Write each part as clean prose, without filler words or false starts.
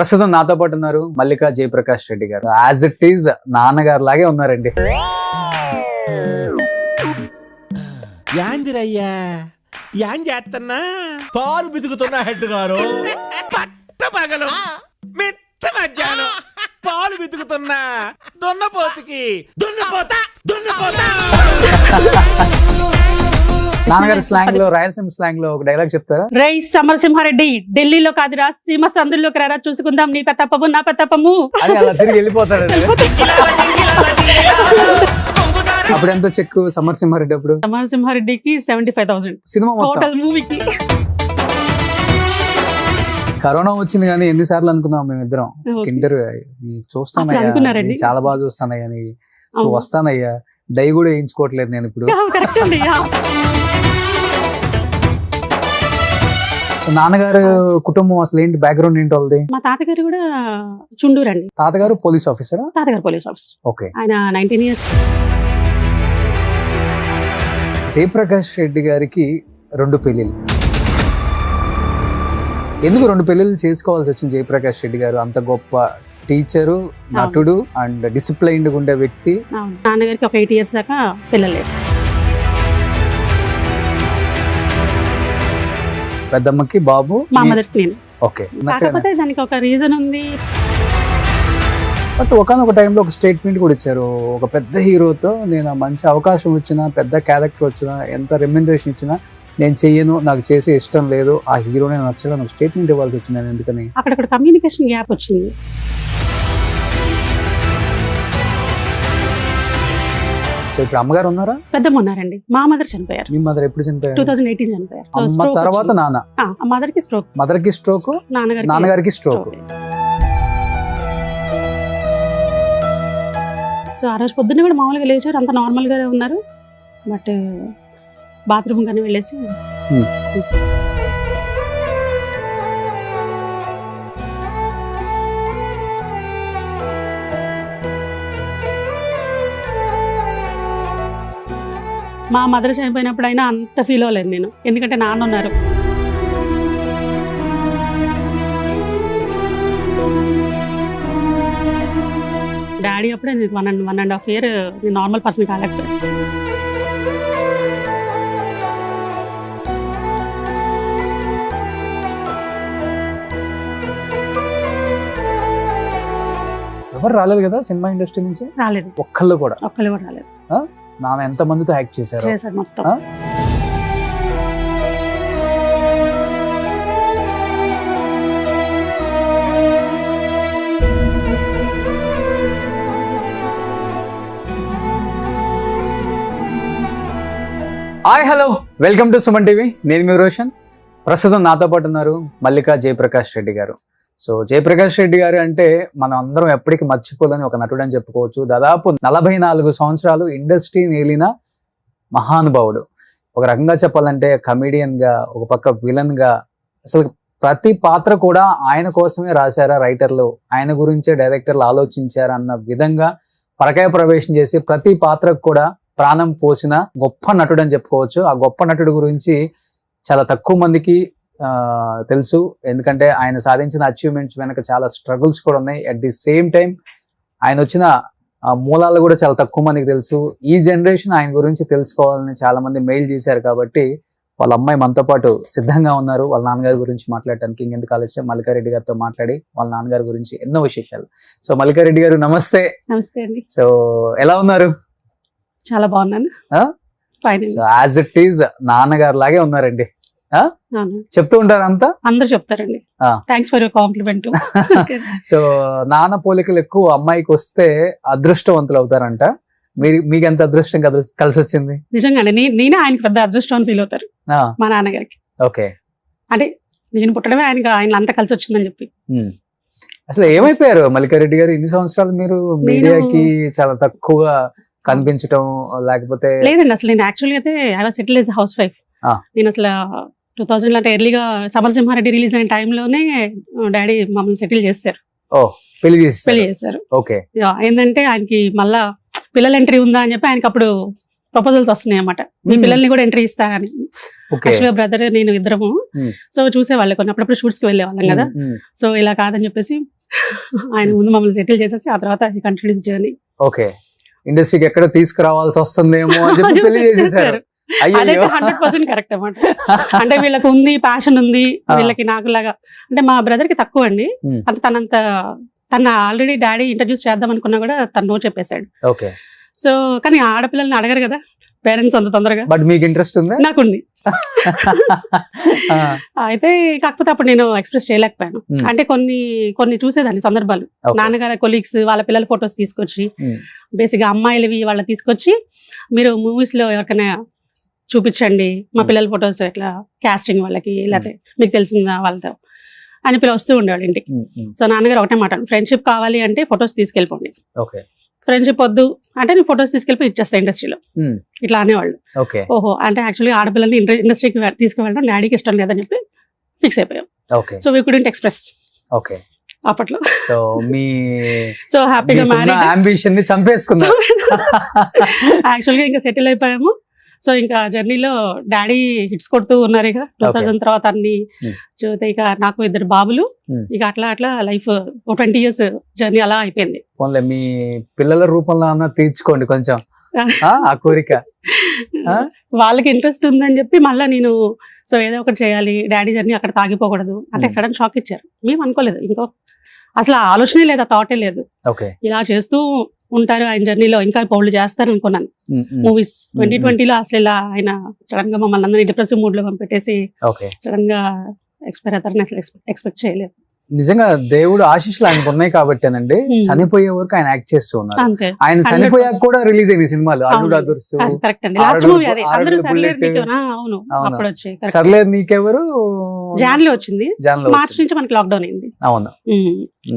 ప్రస్తుతం నాతో పాటు ఉన్నారు మల్లికా జయప్రకాష్ రెడ్డి గారు. యాజ్ ఇట్ ఈజ్ నాన్నగారు లాగే ఉన్నారండి. యాందిరయ్యా యాం చేస్తున్నా పాలు బితుకుతున్నా హెడ్ గారు పట్ట పగలు మిట్ట మధ్యాహ్నం పాలు బితుకుతున్నా దున్నపోతుకి దున్నపోతా దున్నపోతా. నాన్నగారు స్లాంగ్ లో, రాయలసీమ స్లాంగ్ లో ఒక డైలాగ్ చెప్తారా? రై సమరసింహారెడ్డి, ఢిల్లీలో కాదురా సీమ సందుల్లోకి రారా, చూసుకుందాం నీ పెత్తప్పము నా పెత్తప్పము. అది అలా తిరిగి వెళ్ళిపోతాడండి. అప్పుడు ఎంత చెక్కు సమరసింహారెడ్డి? అప్పుడు సమరసింహారెడ్డికి 75,000 సినిమా టోటల్ మూవీకి. కరోనా వచ్చింది కానీ ఎన్నిసార్లు అనుకున్నాం మేమిద్దరం ఇంటర్వ్యూ చూస్తానయ్యా, అనుకున్నారండి? చాలా బాగా చూస్తానయ్యా, నీ వస్తానయ్యా, డై కూడా వేయించుకోవట్లేదు నేను ఇప్పుడు. నాన్నగారు కుటుంబం అసలు ఏంటి, బ్యాక్గ్రౌండ్ ఏంటి వాళ్ళది? మా తాతగారు కూడా చుండూరు అండి. తాతగారు పోలీస్ ఆఫీసరా? తాతగారు పోలీస్ ఆఫీసర్. ఓకే. ఆయన 19 years. జయప్రకాష్ రెడ్డి గారికి 2 పెళ్ళిళ్ళు. ఎందుకు 2 పెళ్ళిళ్ళు చేసుకోవాల్సి వచ్చింది? జయప్రకాష్ రెడ్డి గారు అంత గొప్ప టీచరు, నటుడు అండ్ డిసిప్లైన్డ్ ఉండే వ్యక్తి. నాన్నగారికి ఒక 8 years దాకా పిల్లలేదు. పెద్దమ్మకి బాబు, మా మదర్కి నేను. ఓకే. కాకపోతే దానికి ఒక రీజన్ ఉంది. బట్ ఒకనొక టైంలో ఒక స్టేట్మెంట్ కూడా ఇచ్చారు, ఒక పెద్ద హీరోతో నేను మంచి అవకాశం వచ్చినా, పెద్ద క్యారెక్టర్ వచ్చినా, ఎంత రెమ్యునరేషన్ ఇచ్చినా నేను చెయ్యను, నాకు చేసే ఇష్టం లేదు, ఆ హీరోనే నచ్చడం, ఒక స్టేట్మెంట్ ఇవ్వాల్సి వచ్చింది. నేను ఎందుకని అక్కడ కమ్యూనికేషన్ గ్యాప్ వచ్చింది. సో ఇప్పుడు అమ్మగారు ఉన్నారా? పెద్దమ్మ ఉన్నారండి. మా మదర్ చనిపోయారు. మీ మదర్ ఎప్పుడు చనిపోయారు? 2018 చనిపోయారు. అమ్మ తర్వాత నాన్న. మదర్కి స్ట్రోక్, మదర్కి స్ట్రోక్, నాన్నగారికి స్ట్రోక్. సో ఆ రోజు పొద్దున్న కూడా మామూలుగా లేచారు, అంత నార్మల్ గానే ఉన్నారు. బట్ బాత్రూమ్ కానీ వెళ్ళేసి మా మదర్ చనిపోయినప్పుడు అయినా అంత ఫీల్ అవ్వలేదు నేను, ఎందుకంటే నాన్న ఉన్నారు. డాడీ అప్పుడే 1.5 year నార్మల్ పర్సన్ కాలేకపోయారు. ఎవరు రాలేదు కదా సినిమా ఇండస్ట్రీ నుంచి? రాలేదు, ఒక్కళ్ళు కూడా రాలేదు. నాన్న ఎంత మందితో యాక్ట్ చేశారు మొత్తం. Hi, hello, welcome to Suman TV. నేను మీ రోషన్. ప్రస్తుతం నాతో పాటు ఉన్నారు మల్లికా జయప్రకాష్ రెడ్డి గారు. సో జయప్రకాష్ రెడ్డి గారు అంటే మనం అందరం ఎప్పటికీ మర్చిపోలేని ఒక నటుడు అని చెప్పుకోవచ్చు. దాదాపు 44 సంవత్సరాలు ఇండస్ట్రీని ఏలిన మహానుభావుడు. ఒక రకంగా చెప్పాలంటే కమెడియన్గా, ఒక పక్క విలన్గా, అసలు ప్రతి పాత్ర కూడా ఆయన కోసమే రాశారా రైటర్లు, ఆయన గురించే డైరెక్టర్లు ఆలోచించారా అన్న విధంగా పరకాయ ప్రవేశం చేసి ప్రతి పాత్రకు కూడా ప్రాణం పోసిన గొప్ప నటుడు అని చెప్పుకోవచ్చు. ఆ గొప్ప నటుడు గురించి చాలా తక్కువ మందికి తెలుసు, ఎందుకంటే ఆయన సాధించిన అచీవ్మెంట్స్ వెనక చాలా స్ట్రగుల్స్ కూడా ఉన్నాయి. అట్ ది సేమ్ టైం ఆయన వచ్చిన మూలాలు కూడా చాలా తక్కువ మందికి తెలుసు. ఈ జనరేషన్ ఆయన గురించి తెలుసుకోవాలని చాలా మంది మెయిల్ చేశారు. కాబట్టి వాళ్ళ అమ్మాయి మనతో పాటు సిద్ధంగా ఉన్నారు వాళ్ళ నాన్నగారి గురించి మాట్లాడటానికి. ఇంకెందుకు ఆలస్యం, మల్లికారెడ్డి గారితో మాట్లాడి వాళ్ళ నాన్నగారి గురించి ఎన్నో విశేషాలు. సో మల్లికారెడ్డి గారు నమస్తే. నమస్తే అండి. సో ఎలా ఉన్నారు? చాలా బాగున్నాను. సో యాజ్ ఇట్ ఈజ్ నాన్నగారు లాగే ఉన్నారండి. చెప్తూ ఉంటారు అంతా, అందరు చెప్తారండి. Thanks for your compliment. So నాన్న పోలికలు ఎక్కువ అమ్మాయికి వస్తే అదృష్టవంతులు అవుతారంట. మీకు ఎంత అదృష్టం కలిసి వచ్చింది? నిజంగానే నేనే ఆయనకి పెద్ద అదృష్టం అని ఫీల్ అవుతారు మా నాన్నగారికి. ఓకే. అంటే నేను పుట్టడమే ఆయన అంత కలిసి వచ్చిందని చెప్పి. అసలు ఏమైపోయారు మల్లికారెడ్డి గారు? ఇన్ని సంవత్సరాలు మీరు మీడియాకి చాలా తక్కువగా కనిపించడం, లేకపోతే? లేదండి, అసలు నేను యాక్చువల్గా అయితే I was settle as house wife. నేను అసలు 2000 అంటే ఎర్లీగా సమరసింహారెడ్డి రిలీజ్ అయిన టైంలోనే డాడీ మమ్మల్ని సెటిల్ చేశారు. పెళ్లి చేశారు. చేశారు. ఓకే. ఏంటంటే ఆయనకి మళ్ళా పిల్లల ఎంట్రీ ఉందా అని చెప్పి ఆయనకి అప్పుడు ప్రపోజల్స్ వస్తున్నాయి అన్నమాట, మీ పిల్లల్ని కూడా ఎంట్రీ ఇస్తా అని. ఓకే యాక్చువల్గా బ్రదర్ నేను ఇద్దరము సో చూసేవాళ్ళు, కొన్ని అప్పుడప్పుడు షూట్స్ కి వెళ్ళేవాళ్ళం కదా. సో ఇలా కాదని చెప్పేసి ఆయన ముందు మమ్మల్ని సెటిల్ చేసేసి ఆ తర్వాత కంటిన్యూస్ జర్నీ. ఓకే, ఇండస్ట్రీకి ఎక్కడ తీసుకురావాల్సి వస్తుందేమో అని చెప్పి పెళ్లి చేసేసారు. అదైతే 100% కరెక్ట్ అన్నమాట. అంటే వీళ్ళకి ఉంది, ప్యాషన్ ఉంది వీళ్ళకి, నాకు లాగా. అంటే మా బ్రదర్ కి తక్కువ అండి, అంటే తన ఆల్రెడీ డాడీ ఇంట్రడ్యూస్ చేద్దాం అనుకున్నా కూడా తను నో చెప్పేశాడు. ఓకే, సో కానీ ఆడపిల్లల్ని అడగరు కదా పేరెంట్స్ అంత తొందరగా. బట్ మీకు ఇంట్రెస్ట్ ఉందా? నాకుంది. అయితే కాకపోతే అప్పుడు నేను ఎక్స్ప్రెస్ చేయలేకపోయాను. అంటే కొన్ని చూసేదాన్ని సందర్భాలు, నాన్నగారి కొలీగ్స్ వాళ్ళ పిల్లల ఫొటోస్ తీసుకొచ్చి, బేసిక్ గా అమ్మాయిలవి వాళ్ళ తీసుకొచ్చి, మీరు మూవీస్ లో ఎవరికైనా చూపించండి మా పిల్లల ఫొటోస్ ఎట్లా కాస్టింగ్ వాళ్ళకి, లేకపోతే మీకు తెలిసిన వాళ్ళతో అని పిల్లలు వస్తూ ఉండేవాడు ఇంటికి. సో నాన్నగారు ఒకటే మాట, ఫ్రెండ్షిప్ కావాలి అంటే ఫొటోస్ తీసుకెళ్ళిపోండి, ఫ్రెండ్షిప్ వద్దు అంటే నేను ఫొటోస్ తీసుకెళ్ళి ఇచ్చేస్తా ఇండస్ట్రీలో, ఇట్లా అనేవాళ్ళు. ఓహో, అంటే యాక్చువల్లీ ఆడపిల్లల్ని ఇండస్ట్రీకి తీసుకువెళ్ళడం డాడీకి ఇష్టం లేదని చెప్పి ఫిక్స్ అయిపోయాం. సో వీ కుడెంట్ ఎక్స్ప్రెస్ అప్పట్లో. సో హ్యాపీగా అంబిషన్ ని చంపేసుకున్నాం. యాక్చువల్గా ఇంకా సెటిల్ అయిపోయాము. సో ఇంకా జర్నీలో డాడీ హిట్స్ కొడుతూ ఉన్నారు. ఇక 2000 తర్వాత అన్ని చూస్తే ఇక నాకు 2 బాబులు, ఇక అట్లా లైఫ్ 20 years జర్నీ అలా అయిపోయింది. మీ పిల్లల రూపంలో అన్న తీర్చుకోండి కొంచెం ఆ కోరిక. వాళ్ళకి ఇంట్రెస్ట్ ఉందని చెప్పి మళ్ళీ నేను సో ఏదో ఒకటి చేయాలి, డాడీ జర్నీ అక్కడ తాగిపోకూడదు అంటే సడన్ షాక్ ఇచ్చారు. మేము అనుకోలేదు, ఇంకో అసలు ఆలోచనే లేదు, ఆ థాటే లేదు. ఇలా చేస్తూ ఉంటారు ఆయన జర్నీలో, ఇంకా పౌళ్ళు చేస్తారు అనుకున్నాను. మూవీస్ 2020లో అసలు ఇలా ఆయన సడన్ గా మమ్మల్ని అందరినీ డిప్రెసివ్ మూడ్ లో పంపెట్టేసి సడన్ గా ఎక్స్పైర్ అవుతారని అసలు ఎక్స్పెక్ట్ చేయలేదు. నిజంగా దేవుడు ఆశీస్సులు ఆయనకు ఉన్నాయి కాబట్టేనండి, చనిపోయే వరకు ఆయన యాక్ట్ చేస్తూ ఉన్నారు. ఆయన చనిపోయాక కూడా రిలీజ్ అయింది సినిమాలు, అల్లుడు అదుర్సు, సర్లేదు నీకెవరు జాన్లో వచ్చింది, మార్చి నుంచి మనకి లాక్డౌన్ అయింది. అవును,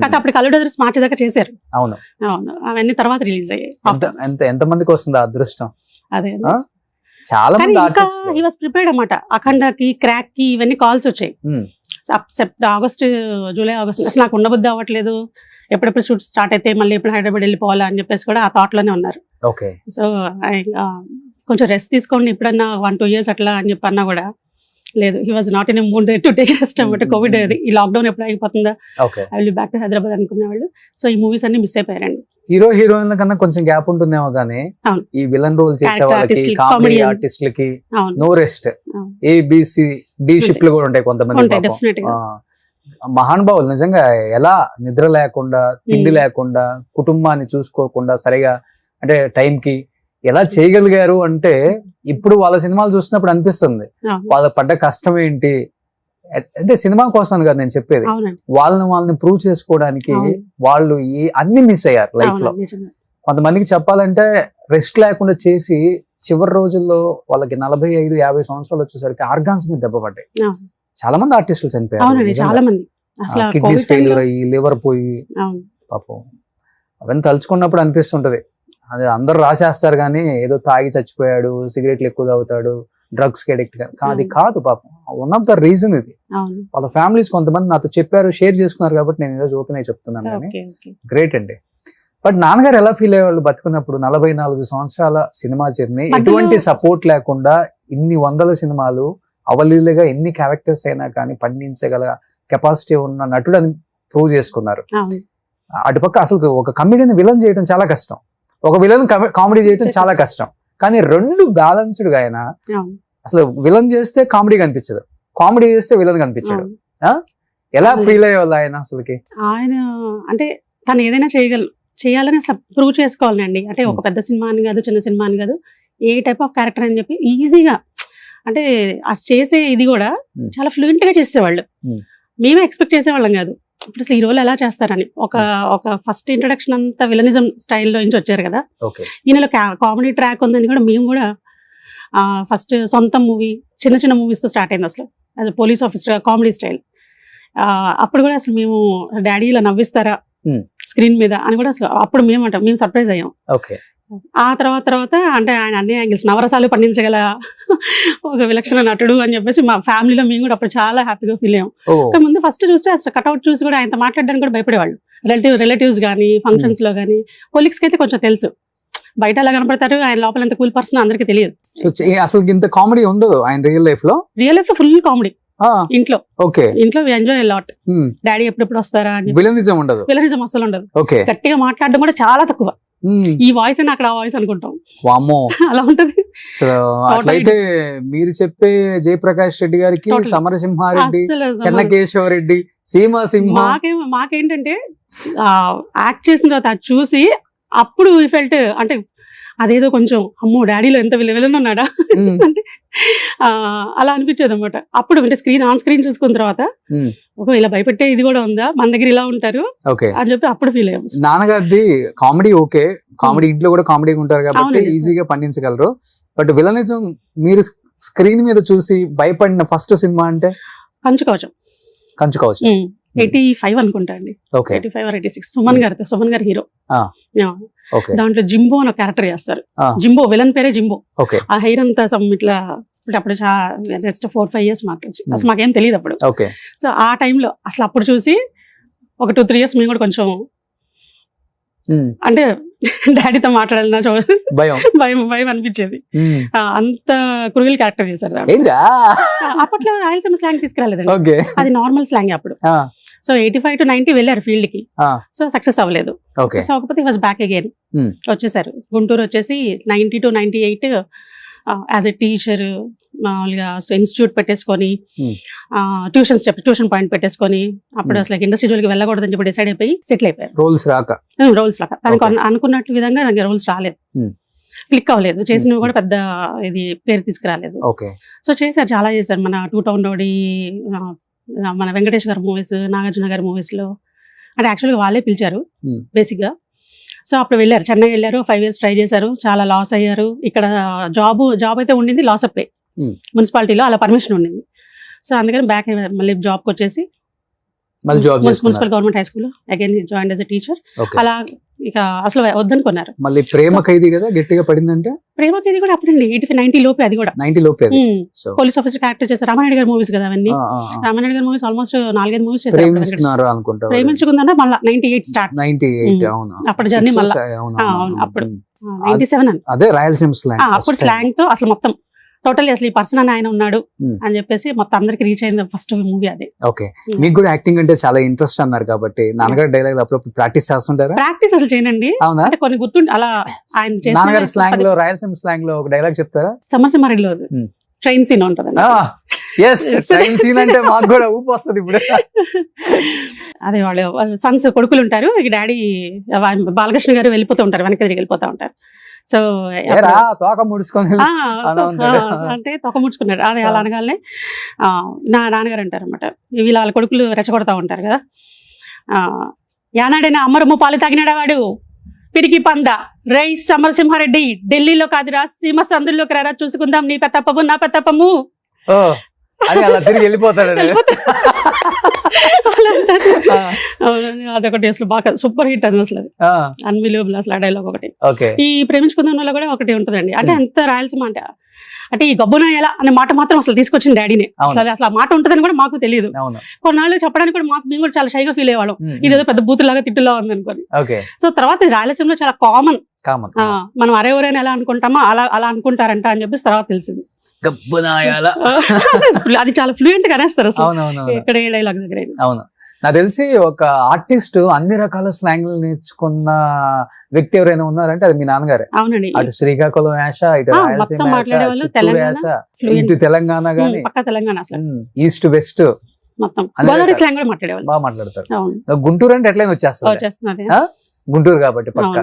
కాకపోతే అప్పుడు అల్లుడు అదుర్సు మార్చి దాకా చేశారు. అవును అవును, అవన్నీ తర్వాత రిలీజ్ అయ్యాయి. ఎంత మందికి వస్తుంది అదృష్టం. అదే చాలా మంది హీ వాస్ ప్రిపేర్డ్ అన్నమాట. అఖండకి, క్రాక్ కి ఇవన్నీ కాల్స్ వచ్చాయి. ఆగస్ట్, జూలై, ఆగస్ట్ అసలు నాకు ఉండబుద్ధి అవ్వట్లేదు, ఎప్పుడెప్పుడు షూట్ స్టార్ట్ అయితే మళ్ళీ ఎప్పుడు హైదరాబాద్ వెళ్ళిపోవాలా అని చెప్పేసి కూడా ఆ థాట్ లోనే ఉన్నారు. సో కొంచెం రెస్ట్ తీసుకోండి ఇప్పుడన్నా 1-2 years అట్లా అని చెప్పి అన్నా కూడా లేదు. He was not in mood to take rest అన్నమాట. కోవిడ్ ఈ లాక్డౌన్ ఎప్పుడు అయిపోతుందా, I will be back to Hyderabad అనుకునేవాళ్ళు. సో ఈ మూవీస్ అన్ని మిస్ అయిపోయారండి. హీరో హీరోయిన్ల కన్నా కొంచెం గ్యాప్ ఉంటుందేమో కానీ ఈ విలన్ రోల్ చేసే వాళ్ళకి, కామెడీ ఆర్టిస్టులకి నో రెస్ట్. ABCD షిఫ్ట్లు కూడా ఉంటాయి కొంతమంది. మహానుభావులు నిజంగా ఎలా నిద్ర లేకుండా, తిండి లేకుండా, కుటుంబాన్ని చూసుకోకుండా సరిగా అంటే టైంకి ఎలా చేయగలిగారు అంటే ఇప్పుడు వాళ్ళ సినిమాలు చూసినప్పుడు అనిపిస్తుంది వాళ్ళ పడ్డ కష్టం ఏంటి. అంటే సినిమా కోసం అని కాదు నేను చెప్పేది, వాళ్ళని ప్రూవ్ చేసుకోవడానికి వాళ్ళు అన్ని మిస్ అయ్యారు లైఫ్ లో. కొంతమందికి చెప్పాలంటే రెస్ట్ లేకుండా చేసి చివరి రోజుల్లో వాళ్ళకి 45-50 సంవత్సరాలు వచ్చేసరికి ఆర్గాన్స్ మీద దెబ్బ పడ్డాయి. చాలా మంది ఆర్టిస్టులు చనిపోయారు, కిడ్నీస్ ఫెయిల్యూర్ అయ్యి, లివర్ పోయి. పాపం అవన్నీ తలుచుకున్నప్పుడు అనిపిస్తుంటది, అది అందరూ రాసేస్తారు కానీ ఏదో తాగి చచ్చిపోయాడు, సిగరెట్లు ఎక్కువ తాగుతాడు, డ్రగ్స్ కి అడిక్ట్ అది కాదు. పాపం వన్ ఆఫ్ ద రీజన్ ఇది. వాళ్ళ ఫ్యామిలీస్ కొంతమంది నాతో చెప్పారు, షేర్ చేసుకున్నారు కాబట్టి నేను ఏదో ఓపెన్ చెప్తున్నాను కానీ గ్రేట్ అండి. బట్ నాన్నగారు ఎలా ఫీల్ అయ్యేవాళ్ళు బతుకున్నప్పుడు? 44 సంవత్సరాల సినిమా జర్నీ, ఎటువంటి సపోర్ట్ లేకుండా ఇన్ని 100 సినిమాలు అవలీలుగా ఎన్ని క్యారెక్టర్స్ అయినా కానీ పండించగల కెపాసిటీ ఉన్న నటుడు అని ప్రూవ్ చేసుకున్నారు. అటుపక్క అసలు ఒక కమెడీని విలన్ చేయడం చాలా కష్టం, ఒక విలన్ కామెడీ చేయడం చాలా కష్టం. కానీ 2 బ్యాలెన్స్డ్ గా ఆయన అసలు విలన్ చేస్తే కామెడీ కనిపించదు, కామెడీ చేస్తే విలన్ కనిపించదు. ఎలా ఫీల్ అయ్యేవాళ్ళు ఆయన అసలుకి? ఆయన అంటే తను ఏదైనా చేయాలని అసలు ప్రూవ్ చేసుకోవాలండి. అంటే ఒక పెద్ద సినిమా అని కాదు, చిన్న సినిమా అని కాదు, ఏ టైప్ ఆఫ్ క్యారెక్టర్ అని చెప్పి ఈజీగా అంటే చేసే ఇది కూడా చాలా ఫ్లూయెంట్ గా చేసేవాళ్ళు. మేమే ఎక్స్పెక్ట్ చేసేవాళ్ళం కాదు ఇప్పుడు అసలు ఈ రోల్ ఎలా చేస్తారని. ఒక ఫస్ట్ ఇంట్రడక్షన్ అంతా విలనిజం స్టైల్లో నుంచి వచ్చారు కదా, ఈయనలో కామెడీ ట్రాక్ ఉందని కూడా మేము కూడా ఫస్ట్ సొంత మూవీ, చిన్న మూవీస్తో స్టార్ట్ అయింది అసలు as police officer comedy style. అప్పుడు కూడా అసలు మేము డాడీ ఇలా నవ్విస్తారా స్క్రీన్ మీద అని కూడా అసలు అప్పుడు మేము సర్ప్రైజ్ అయ్యాం. ఆ తర్వాత అంటే ఆయన అన్ని యాంగిల్స్ నవరసాలు పండించగల ఒక విలక్షణ నటుడు అని చెప్పేసి మా ఫ్యామిలీలో మేము కూడా అప్పుడు చాలా హ్యాపీగా ఫీల్ అయ్యాం. ముందు ఫస్ట్ చూస్తే అసలు కట్అవుట్ చూసి కూడా ఆయనతో మాట్లాడడానికి కూడా భయపడేవాళ్ళు. రిలేటివ్స్ కానీ ఫంక్షన్స్ లో కానీ, కొలీగ్స్కి అయితే కొంచెం తెలుసు, బయట అలా కనపడతారు, ఆయన లోపల ఎంత కూల్ పర్సన్ అందరికీ తెలియదు. సో అసలు ఇంత కామెడీ ఉండదు ఆయన రియల్ లైఫ్ లో. రియల్ లైఫ్ లో ఫుల్ కామెడీ. ఇంట్లో ఓకే, ఇంట్లో ఎంజాయ్ లాట్. డాడీ ఎప్పుడెప్పుడు వస్తారా అని. విలనిజం ఉండదు. విలనిజం అసలు ఉండదు. ఓకే, గట్టిగా మాట్లాడడం కూడా చాలా తక్కువ. ఈ వాయిస్ అని అక్కడ ఆ వాయిస్ అనుకుంటాం. వామ్మో, అలా ఉంటది. సో అట్లయితే మీరు చెప్పే జయప్రకాష్ రెడ్డి గారికి సమరసింహారెడ్డి, చెన్నకేశవరెడ్డి, సీమాసింహ మాకేంటంటే యాక్ట్ చేసిన తర్వాత అది చూసి అప్పుడు ఫెల్ట్ అంటే అదేదో కొంచెం అమ్మో డాడీలో ఎంత విలువలను ఉన్నాడా అంటే అలా అనిపించేది అనమాట. అప్పుడు అంటే ఆన్ స్క్రీన్ చూసుకున్న తర్వాత ఒక ఇలా భయపెట్టే ఇది కూడా ఉందా, మన దగ్గర ఇలా ఉంటారు అని చెప్పి అప్పుడు ఫీల్ అయ్యాం. నాన్నగారిది కామెడీ ఓకే, కామెడీ ఇంట్లో కూడా కామెడీగా ఉంటారు కాబట్టి ఈజీగా పండించగలరు. బట్ విలనిజం మీరు స్క్రీన్ మీద చూసి భయపడిన ఫస్ట్ సినిమా అంటే కంచుకవచం. 85 అనుకుంటా అండి, 85 or 86. సుమన్ గారు హీరో. దాంట్లో జింబో అని క్యారెక్టర్ చేస్తారు. జింబో విలన్ పేరే జింబో. ఆ హెయిర్ అంతా ఇట్లా అప్పుడు నెక్స్ట్ 4-5 years మాకు అసలు మాకేం తెలియదు అప్పుడు. సో ఆ టైంలో అసలు అప్పుడు చూసి ఒక 2-3 years మేము కూడా కొంచెం అంటే డాడీతో మాట్లాడాలన్నా భయం అనిపించేది. అంత క్రూయల్ క్యారెక్టర్ చేశారు. అప్పట్లో రాయలసీమ స్లాంగ్ తీసుకురాలేదండి, అది నార్మల్ స్లాంగ్ అప్పుడు. సో 85 to 90 వెళ్ళారు ఫీల్డ్ కి. సో సక్సెస్ అవ్వలేదు. సక్సెస్ అవ్వకపోతే వాజ్ బ్యాక్ అగైన్ వచ్చేసారు. గుంటూరు వచ్చేసి 90 to 98 యాజ్ ఎ టీచర్ మామూలుగా ఇన్స్టిట్యూట్ పెట్టేసుకొని ట్యూషన్ పాయింట్ పెట్టేసుకొని అప్పుడు అసలు ఇండస్ట్రీ జోలికి వెళ్ళకూడదని చెప్పి డిసైడ్ అయిపోయి సెటిల్ అయిపోయారు. రోల్స్ రాక తనకు అనుకున్నట్టు విధంగా నాకు రోల్స్ రాలేదు, క్లిక్ అవ్వలేదు, చేసినవి కూడా పెద్ద ఇది పేరు తీసుకురాలేదు. సో చేశారు, చాలా చేశారు. మన 2 Town Rowdy, మన వెంకటేష్ గారి మూవీస్, నాగార్జున గారి మూవీస్ లో అంటే యాక్చువల్గా వాళ్ళే పిలిచారు బేసిక్ గా. సో అప్పుడు వెళ్ళారు, చెన్నై వెళ్ళారు, 5 years ట్రై చేశారు, చాలా లాస్ అయ్యారు. ఇక్కడ జాబ్ అయితే ఉండింది, లాస్ అప్ మున్సిపాలిటీలో అలా పర్మిషన్ ఉండింది. సో అందుకని బ్యాక్ మళ్ళీ జాబ్కి వచ్చేసి municipal government high school again join as a teacher. అలా ఇక అసలు వద్దనుకున్నారు. మళ్ళీ ప్రేమ ఖైదీ కదా గట్టిగా పడిందంటే. ప్రేమ ఖైదీ కూడా అప్పుడండి 85-90 లోపే, అది కూడా 90 లోపే. పోలీస్ ఆఫీసర్ క్యారెక్టర్ చేశారు. రామానాయుడు గారి మూవీస్ కదా అవన్నీ. రామానాయుడు గారి మూవీస్ ఆల్మోస్ట్ 4-5 మూవీస్ చేశారు. ప్రేమించుకుందా మళ్ళీ 98 స్టార్ట్. అప్పుడు జర్నీ మళ్ళీ అప్పుడు 97 అదే రాయలసీమ స్లాంగ్. అప్పుడు స్లాంగ్ తో అసలు మొత్తం టోటల్లీ అసలు ఈ పర్సన్ అని ఆయన ఉన్నాడు అని చెప్పేసి మొత్తం అందరికి రీచ్ అయింది ఫస్ట్ మూవీ అదే. ఓకే, మీకు కూడా యాక్టింగ్ అంటే చాలా ఇంట్రెస్ట్ అన్నారు కాబట్టి నాన్నగారు డైలాగ్ అప్పుడప్పుడు ప్రాక్టీస్ చేస్తుంటారా? ప్రాక్టీస్ అసలు చేయనండి, అంటే కొన్ని గుర్తుండి అలా ఆయన నాన్నగారి స్లాంగ్ లో, రాయలసీమ స్లాంగ్ లో ఒక డైలాగ్ చెప్తారా? సమరసింహారెడ్డిలో ట్రైన్ సీన్ ఉంటుంది. ట్రైన్ సీన్ అంటే మాకు కూడా ఊపు వస్తుంది ఇప్పుడు. అదే వాళ్ళు సన్స్ కొడుకులు ఉంటారు, డాడీ బాలకృష్ణ గారు వెళ్ళిపోతూ ఉంటారు, వెనక్కి తిరిగి వెళ్ళిపోతా ఉంటారు. సో తోక ముడుచుకొని అంటే తోక ముడుచుకున్నాడు అదే అలా అనగానే నా నాన్నగారు అంటారు అనమాట, వాళ్ళ కొడుకులు రెచ్చగొడతా ఉంటారు కదా, యానాడైనా అమ్మరమ్మ పాలు తాగినాడా వాడు పిరికి పంద రైస్ సమరసింహారెడ్డి, ఢిల్లీలో కాదురా సీమ సందుల్లోకి రారా చూసుకుందాం నీ పెత్తప్పము నా పెత్తప్పము అలా తిరిగి వెళ్ళిపోతాడు. అదొకటి అసలు బాగా సూపర్ హిట్ అది, అసలు అది అన్బిలీవబుల్ అసలు ఆ డైలాగ్ ఒకటి. ఈ ప్రేమించుకుందాంలో కూడా ఒకటి ఉంటుందండి, అంటే ఎంత రాయలసీమ అంటే ఈ గబ్బున ఎలా అనే మాట మాత్రం అసలు తీసుకొచ్చింది డాడీని. అసలు ఆ మాట ఉంటుందని కూడా మాకు తెలియదు. కొన్నాళ్ళు చెప్పడానికి కూడా మేము కూడా చాలా షైగా ఫీల్ అయ్యేవాళ్ళం, ఇదేదో పెద్ద బూతులాగా తిట్టులా ఉంది అనుకోని. సో తర్వాత రాయలసీమలో చాలా కామన్, మనం అరే ఊరేని ఎలా అనుకుంటామో అలా అనుకుంటారంట అని చెప్పేసి తర్వాత తెలిసింది. అది చాలా ఫ్లూయెంట్ గా అనేస్తారు ఎక్కడ ఏ డైలాగ్ దగ్గర. అవును, నాకు తెలిసి ఒక ఆర్టిస్ట్ అన్ని రకాల స్లాంగ్లు నేర్చుకున్న వ్యక్తి ఎవరైనా ఉన్నారంటే అది మీ నాన్నగారే. అవునండి, అటు శ్రీకాకుళం యాస, ఇటు రాయలసీమ యాస, ఇటు తెలంగాణ గానీ ఈస్ట్ వెస్ట్ మొత్తం గోదావరి స్లాంగ్ కూడా మాట్లాడేవాళ్ళు, బాగా మాట్లాడతారు. గుంటూరు అంటే ఎట్లయినా వచ్చేస్తారు, గుంటూరు కాబట్టి పక్క.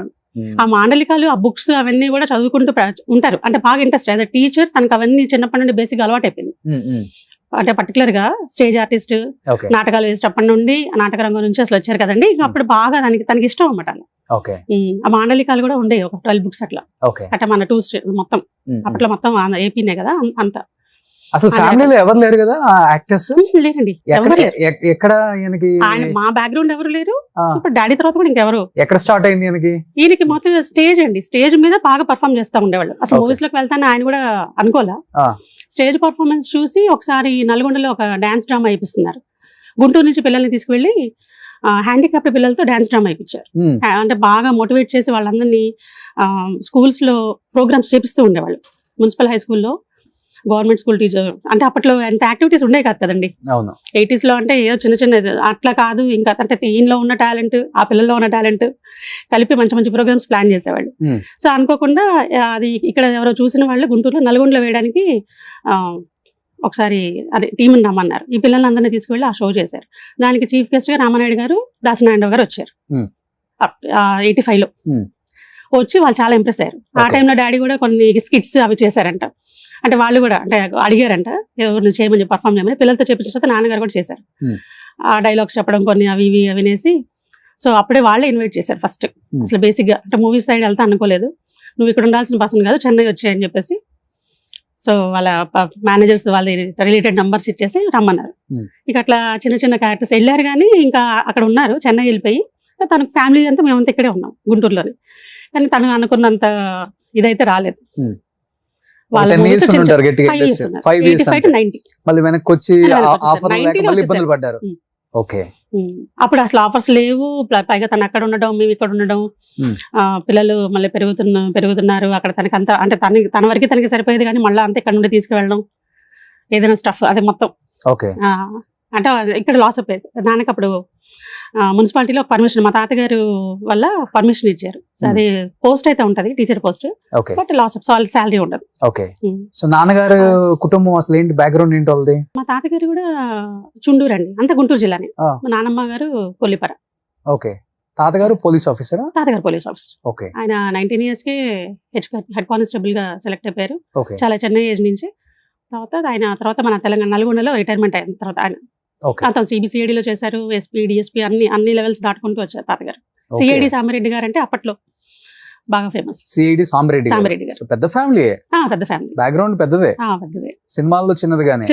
ఆ మాండలికాలు, ఆ బుక్స్ అవన్నీ కూడా చదువుకుంటూ ఉంటారు, అంటే బాగా ఇంట్రెస్ట్. యాజ్ అ టీచర్ తనకు అవన్నీ చిన్నప్పటి నుండి బేసిక్ అలవాటు అయిపోయింది. అంటే పర్టికులర్ గా స్టేజ్ ఆర్టిస్ట్, నాటకాలు వేసేటప్పటి నుండి నాటక రంగం నుంచి అసలు వచ్చారు కదండి, అప్పుడు బాగా తనకి ఇష్టం అన్నమాట. ఆ మాండలికాలు కూడా ఉండేవి ఒక 12 books అట్లా. అట్లా మన 2 states మొత్తం అప్పట్లో మొత్తం ఏపీనే కదా అంతా. అసలు ఫ్యామిలీలో ఎవరు లేరు కదా యాక్టర్స్? లేరండి, ఎక్కడ మా బ్యాక్గ్రౌండ్ ఎవరు లేరు. ఇప్పుడు డాడీ తర్వాత కూడా ఇంకెవరు. ఎక్కడ స్టార్ట్ అయింది ఈయనకి మొత్తం స్టేజ్ అండి, స్టేజ్ మీద బాగా పర్ఫామ్ చేస్తా ఉండేవాళ్ళు. అసలు మూవీస్ లోకి వెళ్తాను ఆయన కూడా అనుకోలే. స్టేజ్ పర్ఫార్మెన్స్ చూసి ఒకసారి నల్గొండలో ఒక డాన్స్ డ్రామా అయిపిస్తున్నారు. గుంటూరు నుంచి పిల్లల్ని తీసుకువెళ్ళి హ్యాండిక్యాప్డ్ పిల్లలతో డాన్స్ డ్రామా ఇప్పించారు. అంటే బాగా మోటివేట్ చేసి వాళ్ళందరినీ స్కూల్స్లో ప్రోగ్రామ్స్ చేపిస్తూ ఉండేవాళ్ళు. మున్సిపల్ హై స్కూల్లో గవర్నమెంట్ స్కూల్ టీచర్ అంటే అప్పట్లో ఎంత యాక్టివిటీస్ ఉండే కాదు కదండి. అవును 80s లో అంటే ఏదో చిన్న చిన్న అట్లా కాదు, ఇంకా అంటే ఈయనలో ఉన్న టాలెంట్ ఆ పిల్లల్లో ఉన్న టాలెంట్ కలిపి మంచి మంచి ప్రోగ్రామ్స్ ప్లాన్ చేసేవాళ్ళు. సో అనుకోకుండా అది ఇక్కడ ఎవరో చూసిన వాళ్ళు గుంటూరులో నల్గొండలో వేయడానికి ఒకసారి అదే టీంని రమ్మన్నారు. ఈ పిల్లలందరినీ తీసుకువెళ్ళి ఆ షో చేశారు. దానికి చీఫ్ గెస్ట్ గా రామానాయుడు గారు, దాసనారాయణ గారు వచ్చారు 85 లో. వచ్చి వాళ్ళు చాలా ఇంప్రెస్ అయ్యారు. ఆ టైంలో డాడీ కూడా కొన్ని స్కిట్స్ అవి చేశారంట. అంటే వాళ్ళు కూడా అంటే అడిగారంట ఎవరిని చేయమని పర్ఫామ్ చేయమని. పిల్లలతో చెప్పిన తర్వాత నాన్నగారు కూడా చేశారు. ఆ డైలాగ్స్ చెప్పడం కొన్ని అవి ఇవి వినేసి సో అప్పుడే వాళ్ళే ఇన్వైట్ చేశారు ఫస్ట్. అసలు బేసిక్ గా అంటే మూవీ సైడ్ వెళ్తా అనుకోలేదు. నువ్వు ఇక్కడ ఉండాల్సిన పర్సన్ కాదు, చెన్నై వచ్చాయని చెప్పేసి సో వాళ్ళ మేనేజర్స్ వాళ్ళ రిలేటెడ్ నంబర్స్ ఇచ్చేసి రమ్మన్నారు. ఇక అట్లా చిన్న చిన్న క్యారెక్టర్స్ వెళ్ళారు కానీ ఇంకా అక్కడ ఉన్నారు. చెన్నై వెళ్ళిపోయి తన ఫ్యామిలీ అంతా మేమంతా ఇక్కడే ఉన్నాం గుంటూరులోనే. కానీ తను అనుకున్నంత ఇదైతే రాలేదు. 10 years ఉంటారు గట్టిగా 5 years 85 to 90 మళ్ళీ వెనక్కి వచ్చి ఆఫర్ లేక మళ్ళీ ఇబ్బందులు పడ్డారు. ఓకే అప్పుడు అసలు ఆఫర్స్ లేవు. పైగా తను అక్కడ ఉండడం మేము ఇక్కడ ఉండడం, పిల్లలు మళ్ళీ పెరుగుతున్నారు. అక్కడ తనకి అంతా అంటే తన వరకు తనకి సరిపోయేది కానీ మళ్ళీ అంతా ఇక్కడ నుండి తీసుకువెళ్ళడం ఏదైనా స్టఫ్ అది మొత్తం. ఓకే అంటే ఇక్కడ లాస్ ఆఫ్ ప్లేస్. నాన్నకి అప్పుడు మున్సిపాలిటీలో పర్మిషన్ మా తాతగారు వల్ల పర్మిషన్ ఇచ్చారు. సో అది పోస్ట్ అయితే ఉంటది, teacher post, but loss of salary ఉండదు. ఓకే సో నాన్నగారు కుటుంబం అసలు ఏంటి, బ్యాక్గ్రౌండ్ ఏంటి వాళ్ళది? మా తాతగారు కూడా చుండూరు అండి, అంతా గుంటూరు జిల్లానే. మా నాన్నమ్మ గారు కొల్లిపర. ఓకే తాతగారు పోలీస్ ఆఫీసరా? తాతగారు పోలీస్ ఆఫీసర్. ఓకే ఆయన 19 years కి హెడ్ కానిస్టేబుల్ గా సెలెక్ట్ అయిపోయారు. చాలా చిన్న ఏజ్ నుంచి. తర్వాత మన తెలంగాణ నల్గొండలో రిటైర్మెంట్ అయిన తర్వాత ఆయన అతను సిబిసిఐడిలో చేశారు. ఎస్పీ డిఎస్పీ అన్ని లెవెల్స్ దాటుకుంటూ వచ్చారు తాతగారు. సిఐడి సామిరెడ్డి గారు అంటే అప్పట్లో బాగా ఫేమస్. సిఐడి సామిరెడ్డి గారు పెద్ద ఫ్యామిలీ. పెద్ద ఫ్యామిలీ, బ్యాక్గ్రౌండ్ పెద్దదే. సినిమాల్లో చిన్నదిగానే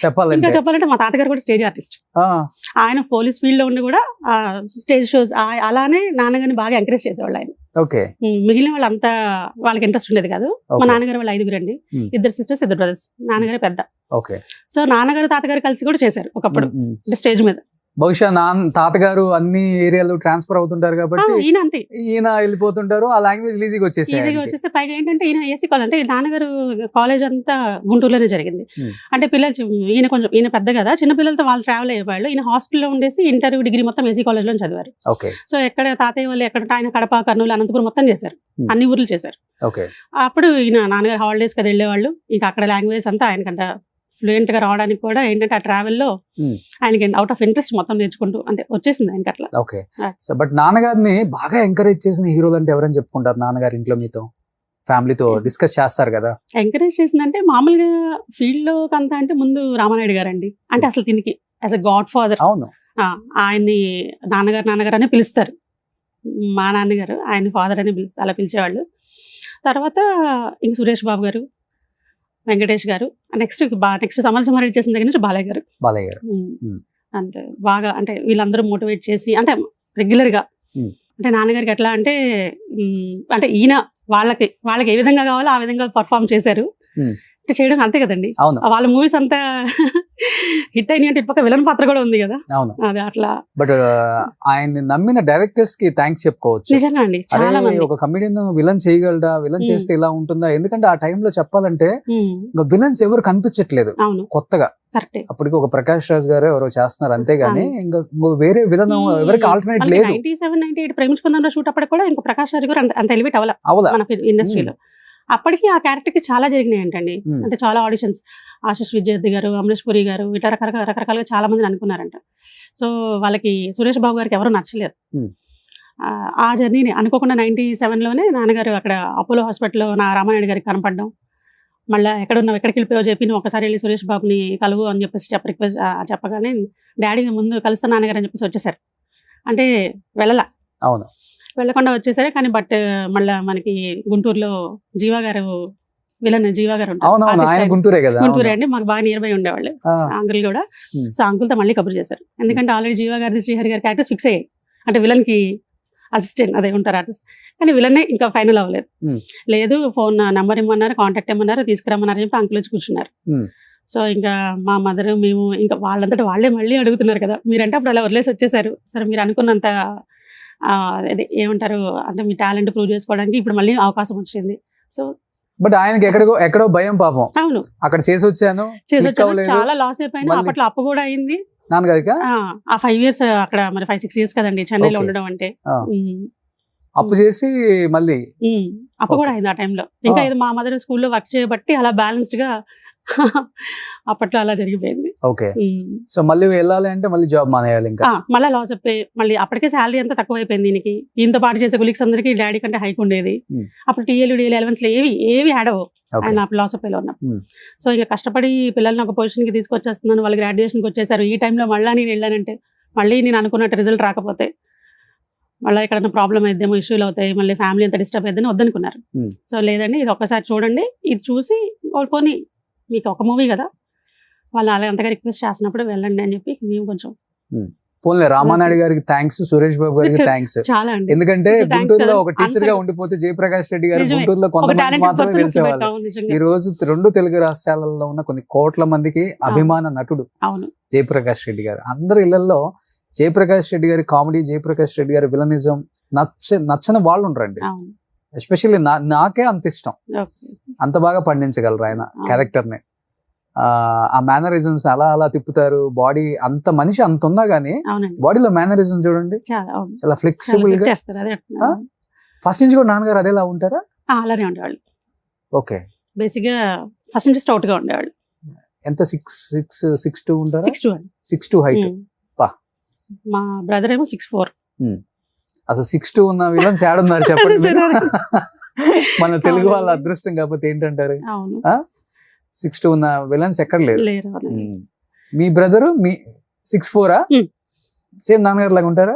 చెప్పాలంటే మా తాతగారు కూడా స్టేజ్ ఆర్టిస్ట్. ఆయన పోలీస్ ఫీల్డ్ లో ఉండి కూడా స్టేజ్ షోస్ అలానే నాన్నగారిని బాగా ఎంకరేజ్ చేసేవాళ్ళు ఆయన. మిగిలిన వాళ్ళంతా వాళ్ళకి ఇంట్రెస్ట్ ఉండేది కాదు. మా నాన్నగారు వాళ్ళు 5 అండి, 2 sisters 2 brothers. నాన్నగారే పెద్ద. సో నాన్నగారు తాతగారు కలిసి కూడా చేశారు ఒకప్పుడు స్టేజ్ మీద. బహుశా తాతగారు అన్ని ఏరియాలో ట్రాన్స్ఫర్ అవుతుంటారు కాబట్టి ఈయన వెళ్ళిపోతుంటారు. ఆ లాంగ్వేజ్ ఈజీగా వచ్చేసి పైగా ఏంటంటే ఈయన ఏసీ కాలేజ్ అంటే నాన్నగారు కాలేజ్ అంతా గుంటూరులోనే జరిగింది. అంటే పిల్లలు ఈయన పెద్ద కదా, చిన్న పిల్లలతో వాళ్ళు ట్రావెల్ అయ్యేవాళ్ళు. ఈయన హాస్టల్లో ఉండేసి ఇంటర్ డిగ్రీ మొత్తం ఏసీ కాలేజ్ లో చదివారు. సో ఎక్కడ తాతయ్య వాళ్ళు ఎక్కడ ఆయన కడప, కర్నూలు, అనంతపురం మొత్తం చేశారు, అన్ని ఊర్లు చేశారు. అప్పుడు ఈయన నాన్నగారు హాలిడేస్ కదా వెళ్ళేవాళ్ళు. ఇంకా అక్కడ లాంగ్వేజ్ అంతా ఆయనకంత ఫ్లూయెంట్ గా రావడానికి కూడా ఏంటంటే ఆ ట్రావెల్లో ఆయనకి అవుట్ ఆఫ్ ఇంట్రెస్ట్ మొత్తం నేర్చుకుంటూ అంటే వచ్చేసింది ఆయనకి అట్లా. ఓకే సో బట్ నాన్నగారిని బాగా ఎంకరేజ్ చేసిన హీరోలు అంటే ఎవరని చెప్పుకుంటారు? నాన్నగారు ఇంట్లో మీతో ఫ్యామిలీతో డిస్కస్ చేస్తారు కదా. ఎంకరేజ్ చేసిందంటే మామూలుగా ఫీల్డ్ లో అంతా అంటే ముందు రామానాయుడు గారు అండి. అంటే అసలు దీనికి యాజ్ అ గాడ్ ఫాదర్. అవును ఆయన్ని నాన్నగారు అనే పిలుస్తారు. మా నాన్నగారు ఆయన ఫాదర్ అని అలా పిలిచేవాళ్ళు. తర్వాత ఇంక సురేష్ బాబు గారు, వెంకటేష్ గారు, నెక్స్ట్ సమరసింహారెడ్డి చేసిన దగ్గర నుంచి బాలయ్య గారు. అంతే బాగా అంటే వీళ్ళందరూ మోటివేట్ చేసి అంటే రెగ్యులర్ గా అంటే నాన్నగారికి ఎట్లా అంటే ఈయన వాళ్ళకి ఏ విధంగా కావాలో ఆ విధంగా పర్ఫామ్ చేశారు. చేయడం అంతే కదండి. వాళ్ళ మూవీస్ అంతా హిట్ అయినాయంటే ఇప్పక విలన్ పాత్ర కూడా ఉంది కదా. అదే అట్లా. బట్ ఆయన్ని నమ్మిన డైరెక్టర్స్ కి థ్యాంక్స్ చెప్పుకోవచ్చు. నిజంగా అండి, చాలా మంది ఒక కమిడియన్ విలన్ చేయగలడా, విలన్ చేస్తే ఇలా ఉంటుందా? ఎందుకంటే ఆ టైంలో చెప్పాలంటే ఇంకా విలన్స్ ఎవరు కనిపించట్లేదు కొత్తగా. అప్పటికి ఒక ప్రకాష్ రాజ్ గారు ఎవరో చేస్తున్నారు అంతేగాని ఇంకా వేరే విలన్ ఎవరికి ఆల్టర్నేట్ లేదు. 97, 98 ప్రేమించుకుందాం షూట్ అప్పటికి కూడా ఇంకా ప్రకాష్ రాజ్ గారు అంత ఎలివేట్ అవ్వాల మన ఇండస్ట్రీలో. అప్పటికి ఆ క్యారెక్టర్ కి చాలా జరిగినాయి ఏంటండి. అంటే చాలా ఆడిషన్స్, ఆశిష్ విద్యార్థి గారు, అమరీష్ పురి గారు ఇట్లా రకరకాలుగా చాలా మందిని అనుకున్నారంట. సో వాళ్ళకి సురేష్ బాబు గారికి ఎవరు నచ్చలేదు. ఆ జర్నీని అనుకోకుండా 97లోనే నాన్నగారు అక్కడ అపోలో హాస్పిటల్లో నా రామానాయుడు గారికి కనపడడం, మళ్ళీ ఎక్కడికి వెళ్ళిపోయావు చెప్పి నువ్వు ఒకసారి వెళ్ళి సురేష్ బాబుని కలువు అని చెప్పేసి రిక్వెస్ట్ చెప్పగానే డాడీ ముందు కలుస్తాను నాన్నగారు అని చెప్పేసి వచ్చేసారు. అంటే వెళ్ళకుండా వచ్చేసరే. కానీ బట్ మళ్ళీ మనకి గుంటూరులో జీవా గారు గుంటూరే అండి, మాకు బాగా నియర్ బై ఉండేవాళ్ళు అంకుల్ కూడా. సో అంకుల్తో మళ్ళీ కబుర్ చేశారు. ఎందుకంటే ఆల్రెడీ జీవా గారి, శ్రీహరి గారి క్యారెక్టర్స్ ఫిక్స్ అయ్యాయి. అంటే విలన్ కి అసిస్టెంట్ అదే ఉంటారు ఆర్టిస్ట్. కానీ విలనే ఇంకా ఫైనల్ అవ్వలేదు. లేదు ఫోన్ నెంబర్ ఇమ్మన్నారు, కాంటాక్ట్ ఇమ్మన్నారు, తీసుకురమ్మన్నారు చెప్పి అంకుల్ వచ్చి కూర్చున్నారు. సో ఇంకా మా మదర్ మేము ఇంకా వాళ్ళంతటా వాళ్ళే మళ్ళీ అడుగుతున్నారు కదా, మీరంటే అప్పుడు అలా వదిలేసి వచ్చేసారు, సరే మీరు అనుకున్నంత అదే ఏమంటారు అంటే మీ టాలెంట్ ప్రూవ్ చేసుకోవడానికి ఇప్పుడు మళ్ళీ అవకాశం వచ్చింది. సో బట్ ఆయనకి ఎక్కడో భయం పాపం, అవును అక్కడ చేసి వచ్చాను చాలా లాస్ అయిపోయినా, అప్పట్లో అప్పు కూడా అయింది నాన్నగారికి. ఆ 5 years అక్కడ మరి 5-6 years కదండి చెన్నైలో ఉండడం అంటే. అప్పు చేసి మళ్ళీ అప్పు కూడా అయింది ఆ టైంలో. ఇంకా ఇది మా మదర్ స్కూల్లో వర్క్ చేయబట్టి అలా బ్యాలెన్స్డ్ గా అప్పట్లో అలా జరిగిపోయింది. ఓకే, సో మళ్ళీ వెళ్ళాలి అంటే మళ్ళీ జాబ్ మానేయాలి ఇంకా. మళ్ళీ లాస్ అయిపోయి మళ్ళీ అప్పటికే శాలరీ అంతా తక్కువైపోయింది దీనికి. ఇంత పాటు చేసే కొలీగ్స్ అందరికి డాడీ కంటే హైక్ ఉండేది. అప్పుడు టీఏలు డిఏలు అలవెన్స్ ఏవి యాడ్ అవ్వవు ఆయన లాస్ అయిపోయి ఉన్నప్పుడు. సో ఇక కష్టపడి పిల్లల్ని ఒక పొజిషన్ కి తీసుకొచ్చేస్తున్నాను, వాళ్ళు గ్రాడ్యుయేషన్కి వచ్చేసారు. ఈ టైంలో మళ్ళీ నేను వెళ్ళానంటే మళ్ళీ నేను అనుకున్నట్టు రిజల్ట్ రాకపోతే మళ్ళీ ఎక్కడైనా ప్రాబ్లం అయిద్దేమో, ఇష్యూలు అవుతాయి, మళ్ళీ ఫ్యామిలీ అంతా డిస్టర్బ్ అయిద్దని వద్దనుకున్నారు. సో లేదండి ఇది ఒక్కసారి చూడండి, ఇది చూసి పోనీ మీకు ఒక మూవీ కదా, వాళ్ళు అలా అంతగా రిక్వెస్ట్ చేసినప్పుడు వెళ్ళండి అని చెప్పి మేము కొంచెం పోన్లే. రామానాయుడు గారికి థ్యాంక్స్, సురేష్ బాబు గారికి థ్యాంక్స్. చాలా అండి, ఎందుకంటే గుంటూరులో ఒక టీచర్ గా ఉండిపోతే జయప్రకాష్ రెడ్డి గారు గుంటూరులో కొంతమంది మాత్రమే తెలిసేవాళ్ళు. ఈ రోజు 2 తెలుగు రాష్ట్రాలలో ఉన్న కొన్ని కోట్ల మందికి అభిమాన నటుడు జయప్రకాష్ రెడ్డి గారు. అందరి ఇళ్లలో జయప్రకాష్ రెడ్డి గారి కామెడీ, జయప్రకాష్ రెడ్డి గారి విలనిజం నచ్చని వాళ్ళు ఉంటారండి. ఎస్పెషల్లీ నాకే అంత ఇష్టం, అంత బాగా పండించగలరు ఆయన క్యారెక్టర్ ని. ఆ మేనరిజమ్స్ అలా తిప్పుతారు. బాడీ అంత మనిషి అంత ఉన్నా గానీ బాడీలో మేనరిజం చూడండి చాలా ఫ్లెక్సిబుల్ గా. ఫస్ట్ నుంచి కూడా నాన్నగారు అదేలా ఉంటారా? అలానే ఉండేవాళ్ళు. ఓకే, బేసిక్ గా ఫస్ట్ నుంచి స్టౌట్ గా ఉండేవాళ్ళు. ఎంత 6'2" ఉంటారా? 6'2" హైట్. మా బ్రదర్ ఏమో 6'4". అసలు 6'2" ఉన్న విలన్స్ ఏడున్నారు చెప్పండి. మన తెలుగు వాళ్ళ అదృష్టం కాకపోతే ఏంటంటారు? 6'2" ఉన్న విలన్స్ ఎక్కడ లేరు. మీ బ్రదరు మీ 6'4"ఆ? సేమ్ నాన్నగారు లాగా ఉంటారా?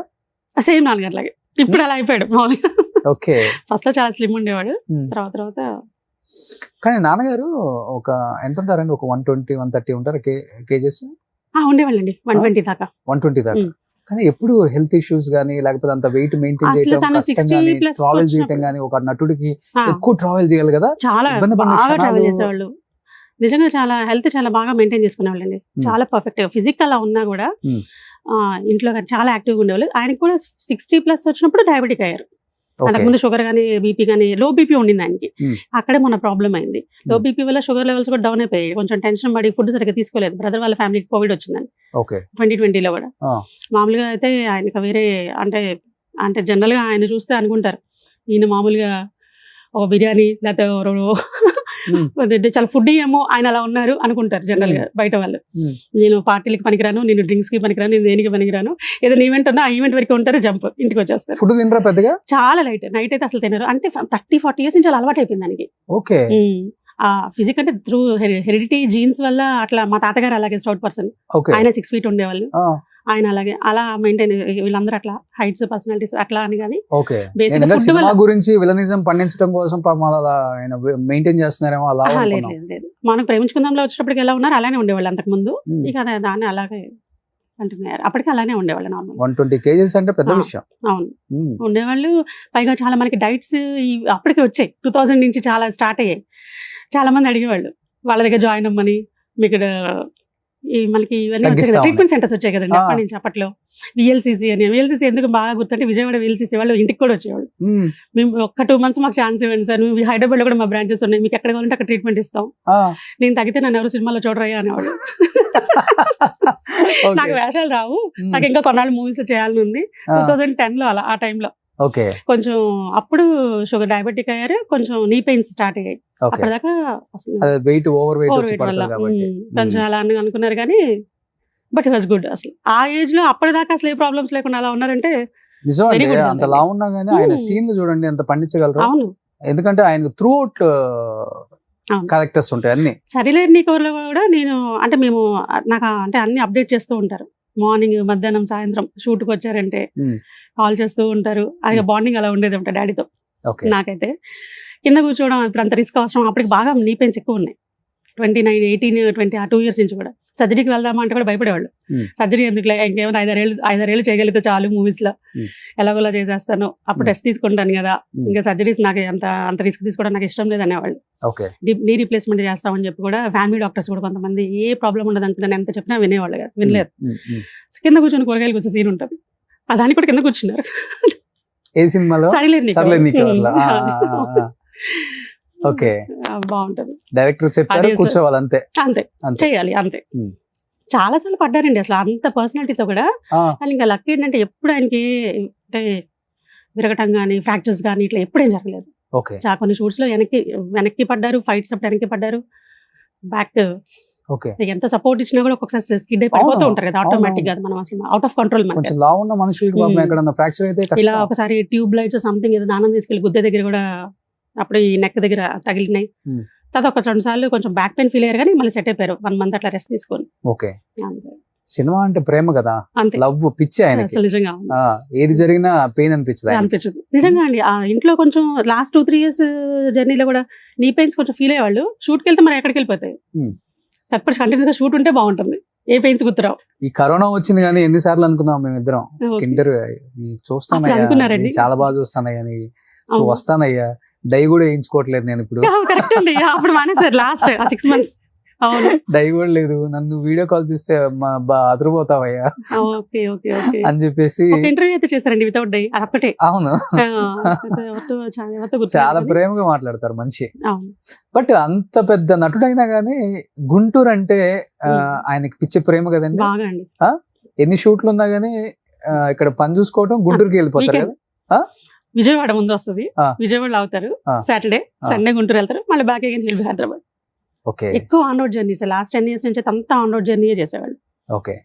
సేమ్ నాన్నగారు లాగే. ఇప్పుడు అలా అయిపోయాడు. ఓకే, ఫస్ట్ లో చాలా స్లిమ్ ఉండేవాడు, తర్వాత కానీ నాన్నగారు ఒక ఎంత ఉంటారండి? ఒక 120-130 ఉంటారా కేజెస్? ఉండేవాళ్ళండి 120 దాకా. 120 దాకా. కానీ ఎప్పుడు హెల్త్ ఇష్యూస్ గానీ లేకపోతే అంత వెయిట్ మెయింటైన్ చేయడం కష్టం గానీ, ట్రావెల్ చేయడం గానీ, ఒక నటుడికి ఎక్కువ ట్రావెల్ చేయాలి కదా, చాలా ట్రావెల్ చేసేవాళ్ళు. నిజంగా చాలా హెల్త్ చాలా బాగా మెయింటైన్ చేసుకునేవాళ్ళండి. చాలా పర్ఫెక్ట్. ఫిజిక్ అలా ఉన్నా కూడా ఇంట్లో చాలా యాక్టివ్గా ఉండేవాళ్ళు. ఆయనకి కూడా 60+ వచ్చినప్పుడు డయాబెటిక్ అయ్యారు. అంతకుముందు షుగర్ కానీ బీపీ కానీ, లో బీపీ ఉండింది ఆయనకి. అక్కడే మన ప్రాబ్లం అయింది. లో బీపీ వల్ల షుగర్ లెవెల్స్ కూడా డౌన్ అయిపోయాయి. కొంచెం టెన్షన్ పడి ఫుడ్ సరిగ్గా తీసుకోలేదు. బ్రదర్ వాళ్ళ ఫ్యామిలీకి కోవిడ్ వచ్చిందండి 2020లో కూడా. మామూలుగా అయితే ఆయనకి వేరే అంటే జనరల్ గా ఆయన చూస్తే అనుకుంటారు ఈయన మామూలుగా ఒక బిర్యానీ లేకపోతే చాలా ఫుడ్ ఏమో ఆయన అలా ఉన్నారు అనుకుంటారు జనరల్ గా బయట వాళ్ళు. నేను పార్టీలకి పనికిరాను, నేను డ్రింక్స్ కి పనికిరాను, నేను దేనికి పనికిరాను. ఏదైనా ఈవెంట్ ఉన్నా ఆ ఈవెంట్ వరకు ఉంటారు, జంప్ ఇంటికి వచ్చేస్తారు. ఫుడ్ తినరా పెద్దగా? చాలా లైట్. నైట్ అయితే అసలు తినరు. అంటే 30-40 years నుంచి అలా అలవాటు అయిపోయింది దానికి. ఓకే, ఆ ఫిజిక్ అంటే త్రూ హెరిడిటీ జీన్స్ వల్ల అట్లా. మా తాతగారు అలాగే స్టౌట్ పర్సన్, ఆయన 6 feet ఉండేవాళ్ళు. ఆయన అలాగే అలా మెయింటైన్, వీళ్ళందరూ అట్లా హైట్స్ పర్సనాలిటీస్ అట్లా అని. కానీ సినిమా గురించి విలనిజం పండించడం కోసం మెయింటైన్ చేస్తున్నారేమో అలా. లేదు, మనం ప్రేమించుకుందాంలో వచ్చేటప్పటికి ఎలా ఉన్నారు అలానే ఉండేవాళ్ళు అంతకు ముందు. ఇక దాన్ని అలాగే అంటున్నారు. అప్పటికి అలానే ఉండేవాళ్ళు. నార్మల్ 120 kgs అంటే పెద్ద విషయం. అవును, ఉండేవాళ్ళు. పైగా చాలా మనకి డైట్స్ అప్పటికే వచ్చాయి. 2000 నుంచి చాలా స్టార్ట్ అయ్యాయి. చాలా మంది అడిగేవాళ్ళు వాళ్ళ దగ్గర జాయిన్ అవ్వమని. మీకు మనకి ఇవన్నీ ట్రీట్మెంట్ సెంటర్స్ వచ్చాయి కదండి అప్పటి నుంచి. అప్పట్లో విఎల్సిసి అని. విఎల్సిసి ఎందుకు బాగా గుర్తుంటే విజయవాడ విఎల్సిసి వాళ్ళు ఇంటికి కూడా వచ్చేవాళ్ళు. మేము ఒక 2 months మాకు ఛాన్స్ ఇవ్వండి సార్, మేము హైదరాబాద్ లో కూడా మా బ్రాంచెస్ ఉన్నాయి, మీకు ఎక్కడ కావాలంటే అక్కడ ట్రీట్మెంట్ ఇస్తాం. నేను తగ్గితే నన్ను ఎవరు సినిమాలో చూడరయ్యా అనేవాళ్ళు. నాకు వేషాలు రావు, నాకు ఇంకా కొన్నాళ్ళు మూవీస్ చేయాలని ఉంది. 2010లో అలా ఆ టైంలో కొంచెం అప్పుడు షుగర్ డయాబెటిక్ అయ్యారు, కొంచెం నీ పెయిన్స్ స్టార్ట్ అయ్యాయి. అప్పటిదాకా కొంచెం అలా అనుకున్నారు కానీ బట్ ఇట్ వాస్ గుడ్. అసలు ఆ ఏజ్ లో అప్పటిదాకా అసలు ఏ ప్రాబ్లమ్స్ లేకుండా అలా ఉన్నారంటే అంతలా ఉన్నా కానీ ఆయన సీన్లు చూడండి ఎంత పండించగలరు. అవును, ఎందుకంటే ఆయన త్రూ అవుట్ క్యారెక్టర్స్ ఉంటాయి అన్ని. సరిలేరు నీకోవర్లో కూడా నేను అంటే మేము నాకు అంటే అన్ని అప్డేట్ చేస్తూ ఉంటారు. మార్నింగ్, మధ్యాహ్నం, సాయంత్రం షూట్కి వచ్చారంటే కాల్ చేస్తూ ఉంటారు. అది బాండింగ్ అలా ఉండేది ఉంటా డాడీతో. నాకైతే కింద కూర్చోవడం ఇప్పుడు అంత రిస్క్ అవసరం. అప్పటికి బాగా నీ పెయిన్స్ ఎక్కువ ఉన్నాయి. 29, 18, 20 ఆ 2 years నుంచి కూడా. సర్జరీకి వెళ్దామా అంటే కూడా భయపడేవాళ్ళు. Hmm. సర్జరీ ఎందుకులే, ఇంకేమైనా 5-6 ఏళ్ళు చేయగలిగితే చాలు మూవీస్ లో, Hmm. ఎలాగోలా చేసేస్తాను, అప్పుడు Hmm. టెస్ట్ తీసుకుంటాను కదా, Hmm. ఇంకా సర్జరీస్ నాకు అంత రిస్క్ తీసుకోవడం నాకు ఇష్టం లేదు అనేవాళ్ళు. ఓకే. నీ రీప్లేస్మెంట్ చేస్తామని చెప్పి కూడా ఫ్యామిలీ డాక్టర్స్ కూడా కొంతమంది ఏ ప్రాబ్లం ఉండదు అనుకున్నాను, ఎంత చెప్పినా వినేవాళ్ళు కాదు, వినలేదు. సో కింద కూర్చొని కూరగాయలు కూర్చొని సీన్ ఉంటుంది, దానికి కూడా కింద కూర్చున్నారు. ఏ సినిమాలో? సర్లే నీకు ఎవరిలో? ఓకే. బాగుంటది. డైరెక్టర్ చెప్పారు అదే సార్. కూర్చోవాలి అంతే. అంతే అంతే. చేయాలి అంతే. Hmm. చాలా సార్లు పడ్డారండి అసలు అంత పర్సనాలిటీతో కూడా. ఆ, కానీ ఇంకా లక్ ఏంటంటే ఎప్పుడు ఆయనకి అంటే విరగటం కానీ ఫ్రాక్చర్స్ కానీ ఇట్లా ఎప్పుడేం జరగలేదు. ఓకే. కొన్ని షూట్స్ లో వెనక్కి పడ్డారు, ఫైట్స్ అప్పుడు వెనక్కి పడ్డారు, బ్యాక్ ఓకే. ఎంత సపోర్ట్ ఇచ్చినా కూడా ఒక్కొక్కసారి స్కిడ్ అయిపోతూ అవును, ఉంటారు కదా ఆటోమేటిక్ గా, మనం అసలు అవుట్ ఆఫ్ కంట్రోల్ మనకి. కొంచెం లావు ఉన్న మనుషులకి పాపం Hmm. ఎక్కడన్నా ఫ్రాక్చర్ అయితే ఇలా కష్టం. ఒకసారి ట్యూబ్ లైట్స్ సంథింగ్ ఏదో దానం తీసుకెళ్లి గుద్ద దగ్గర కూడా అప్పుడు ఈ నెక్ దగ్గర తగిలినాయి. Hmm. తర్వాత ఒక 2 సార్లు కొంచెం బ్యాక్ పెయిన్ ఫీల్ అయ్యారు కానీ మళ్ళీ సెట్ అయిపోయారు 1 month అట్లా రెస్ట్ తీసుకొని. ఓకే. అంతే. సినిమా అంటే ప్రేమ కదా, అంతే లవ్, పిచ్చి ఆయనకి. అసలు నిజంగా ఆ, ఏది జరిగినా పెయిన్ అనిపించదు ఆయనకి. అనిపించదు నిజంగా అండి. ఆ ఇంట్లో కొంచెం లాస్ట్ 2-3 years జర్నీలో కూడా నీ పెయిన్స్ కొంచెం ఫీల్ అయ్యేవాళ్ళు, షూట్కి వెళ్తే మరి ఎక్కడికి వెళ్ళిపోతాయి. Hmm. తప్పటి కంటిన్యూగా షూట్ ఉంటే బాగుంటుంది, ఏ పెయిన్స్ గుర్తురావు. ఈ కరోనా వచ్చింది కానీ ఎన్నిసార్లు అనుకున్నాం మేమిద్దరం, Okay. ఇంటర్వ్యూ చూస్తానయ్యా, అప్పుడు అనుకున్నారండి? నేను చాలా బాగా చూస్తానయ్యా నీ, అవును. వస్తానయ్యా, డై కూడా వేయించుకోవట్లేదు నేను ఇప్పుడు, కరెక్ట్ అండి. అప్పుడు మానేసారు లాస్ట్ 6 months. అవును. డై కూడా లేదు, నన్ను వీడియో కాల్ చూస్తే అదిరిపోతావయ్యా ఓకే ఓకే ఓకే. అని చెప్పేసి. ఒక ఇంటర్వ్యూ అయితే చేశారండి వితౌట్ డై, అదొక్కటే. అవును, చాలా ప్రేమగా మాట్లాడతారు, మంచి. అవును. బట్ అంత పెద్ద నటుడైనా గానీ గుంటూరు అంటే ఆయనకి పిచ్చి ప్రేమ కదండి. బాగా అండి. ఎన్ని షూట్లు ఉన్నా గానీ ఇక్కడ పని చూసుకోవడం, గుంటూరుకి వెళ్ళిపోతారు Weekend. కదా. విజయవాడ ముందు వస్తుంది, ఆ. విజయవాడలో అవుతారు, ఆ. సాటర్డే ఆ. సండే గుంటూరు వెళ్తారు, మళ్ళీ బ్యాక్ అగైన్ హైదరాబాద్. ఓకే. ఎక్కువ on road journeys, last 10 years నుంచి అంతా ఆన్ రోడ్ జర్నీ చేసేవాళ్ళు. ఓకే.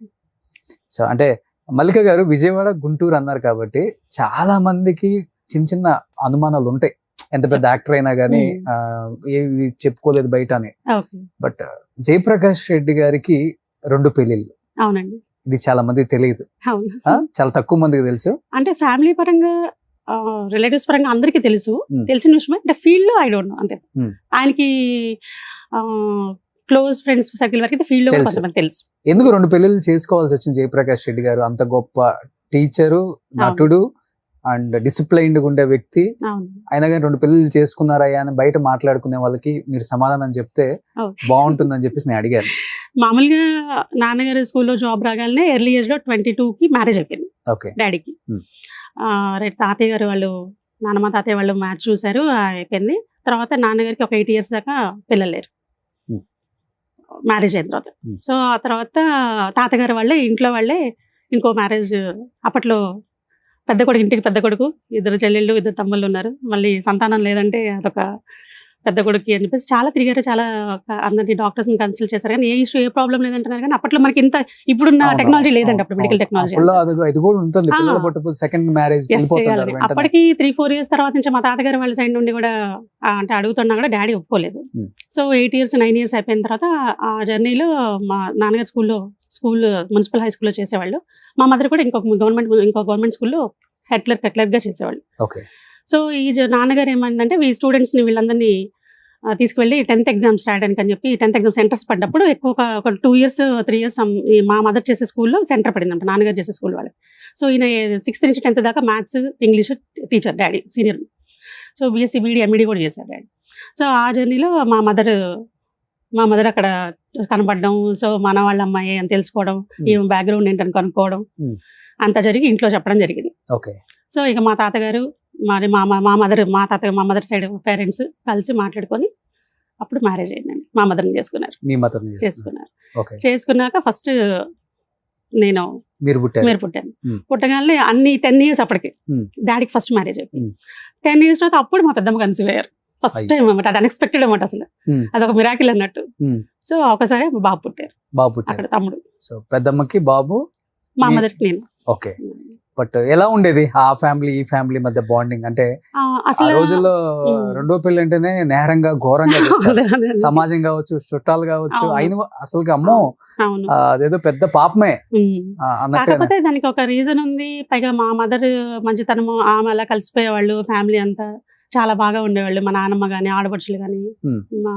సో అంటే మల్లిక గారు విజయవాడ గుంటూరు అన్నారు కాబట్టి చాలా మందికి చిన్న చిన్న అనుమానాలు ఉంటాయి, ఎంత పెద్ద యాక్టర్ అయినా కానీ ఏవి చెప్పుకోలేదు బయట అని. ఓకే. బట్ జయప్రకాష్ రెడ్డి గారికి 2 పెళ్లిళ్ళు, అవునండి. ఇది చాలా మందికి తెలియదు, అవును. చాలా తక్కువ మందికి తెలుసు. అంటే ఫ్యామిలీ పరంగా రిలేటివ్స్ పరంగా అందరికీ తెలుసు, Hmm. తెలిసిన విషయమే. అంటే ఫీల్డ్ లో ఐ డోంట్ నో అంతే. Hmm. ఆయనకి క్లోజ్ ఫ్రెండ్స్ సర్కిల్ వరకు అయితే ఫీల్డ్ లో తెలుసు. కొంతమంది తెలుసు. ఎందుకు 2 పెళ్లిళ్ళు చేసుకోవాల్సి వచ్చింది జయప్రకాష్ రెడ్డి గారు? అంత గొప్ప టీచరు, నటుడు అండ్ డిసిప్లైన్డ్ ఉండే వ్యక్తి, అవును. అయినా కానీ 2 పెళ్లిళ్ళు చేసుకున్నారయ్యా అని బయట మాట్లాడుకునే వాళ్ళకి మీరు సమాధానం చెప్తే అవును. బాగుంటుందని చెప్పేసి నేను అడిగాను. మామూలుగా నాన్నగారి స్కూల్లో జాబ్ రాగానే ఎర్లీ ఏజ్ లో 22కి మ్యారేజ్ అయిపోయింది ఓకే. డాడీకి. Hmm. తాతయ్య గారు వాళ్ళు, నాన్నమ్మ తాతయ్య వాళ్ళు మ్యాచ్ చూశారు, అయిపోయింది. తర్వాత నాన్నగారికి ఒక 8 years దాకా పిల్లలు లేరు Hmm. మ్యారేజ్ అయిన తర్వాత. Hmm. సో ఆ తర్వాత తాతగారు వాళ్ళే ఇంట్లో వాళ్ళే ఇంకో మ్యారేజ్, అప్పట్లో పెద్ద కొడుకు, ఇంటికి పెద్ద కొడుకు, 2 చెల్లెళ్ళు 2 తమ్ముళ్ళు ఉన్నారు, మళ్ళీ సంతానం లేదంటే అదొక పెద్ద కొడుకు అని చెప్పేసి చాలా తిరిగారు, చాలా అందరినీ డాక్టర్స్ని కన్సల్ట్ చేశారు, కానీ ఏ ఇష్యూ ఏ ప్రాబ్లం లేదంటున్నారు. కానీ అప్పట్లో మనకి ఇంత ఇప్పుడున్న అవును, టెక్నాలజీ లేదండి, అవును, అప్పుడు మెడికల్ అవును. టెక్నాలజీ. అప్పుల్లో ఇది కూడా ఉంటుంది, ఆ. పిల్లలు పుట్టకపోతే సెకండ్ మ్యారేజ్ వెళ్ళిపోతుంటారు వెంటనే. అప్పటికి 3-4 years తర్వాత నుంచి మా తాతగారు వాళ్ళ సైడ్ నుండి కూడా అంటే అడుగుతున్నా కూడా డాడీ ఒప్పుకోలేదు. Hmm. సో 8 years 9 years అయిపోయిన తర్వాత ఆ జర్నీలో మా నాన్నగారు స్కూల్ మున్సిపల్ హై స్కూల్లో చేసేవాళ్ళు, మా మదర్ కూడా ఇంకో గవర్నమెంట్ స్కూల్లో హెడ్ క్లర్క్గా చేసేవాళ్ళు. ఓకే. సో ఈ నాన్నగారు ఏమంటే ఈ స్టూడెంట్స్ని వీళ్ళందరినీ తీసుకువెళ్ళి 10th exams రాయడానికి అని చెప్పి 10th exam సెంటర్స్ పడ్డప్పుడు ఎక్కువ ఒక 2 years 3 years మా మదర్ చేసే స్కూల్లో సెంటర్ పడిందంట, నాన్నగారు చేసే స్కూల్ వాళ్ళకి. సో ఈయన 6th నుంచి 10th దాకా maths English teacher daddy senior. So BSc BD MD కూడా చేశారు డాడీ. సో ఆ జర్నీలో మా మదర్ అక్కడ కనపడడం, సో మన వాళ్ళ అమ్మాయి అని తెలుసుకోవడం, ఈ బ్యాక్గ్రౌండ్ ఏంటని కనుక్కోవడం, అంతా జరిగి ఇంట్లో చెప్పడం జరిగింది. ఓకే. సో ఇక మా తాతగారు మరి మా మదర్ సైడ్ పేరెంట్స్ కలిసి మాట్లాడుకొని అప్పుడు మ్యారేజ్ అయిందండి. మా మదర్ని చేసుకున్నారు. మీ మదర్ చేసుకున్నారు. ఓకే. చేసుకున్నాక ఫస్ట్ నేను మీరు పుట్టాను. పుట్టగానే అన్ని 10 years అప్పటికి Hmm. డాడీకి ఫస్ట్ మ్యారేజ్ అయిపోయింది. 10 years తర్వాత అప్పుడు మా పెద్దమ్మ కన్సీవ్ అయ్యారు. ఫస్ట్ టైం అన్నమాట, అది అన్ఎక్స్పెక్టెడ్ అన్నమాట, అసలు అదొక మిరాకిల్ అన్నట్టు. సో ఒకసారి బాబు పుట్టారు, అక్కడ తమ్ముడు. సో పెద్దమ్మకి బాబు, మా మదర్కి నేను. ఓకే. బట్ ఎలా ఉండేది ఆ ఫ్యామిలీ ఈ ఫ్యామిలీ మధ్య బాండింగ్? అంటే అసలు ఆ రోజుల్లో 2వ పెళ్లి అంటేనే నేరంగా ఘోరంగా సమాజం కావచ్చు, చుట్టాలు కావచ్చు, అయిన అసలు అమ్మో అదేదో పెద్ద పాపమే అన్నట్టు. కాకపోతే దానికి ఒక రీజన్ ఉంది. పైగా మా మదర్ మంచితనము, ఆమె అలా కలిసిపోయేవాళ్ళు ఫ్యామిలీ అంతా. చాలా బాగా ఉండేవాళ్ళు. మా నాన్నమ్మ కానీ, ఆడపడుచులు కానీ, Hmm. మా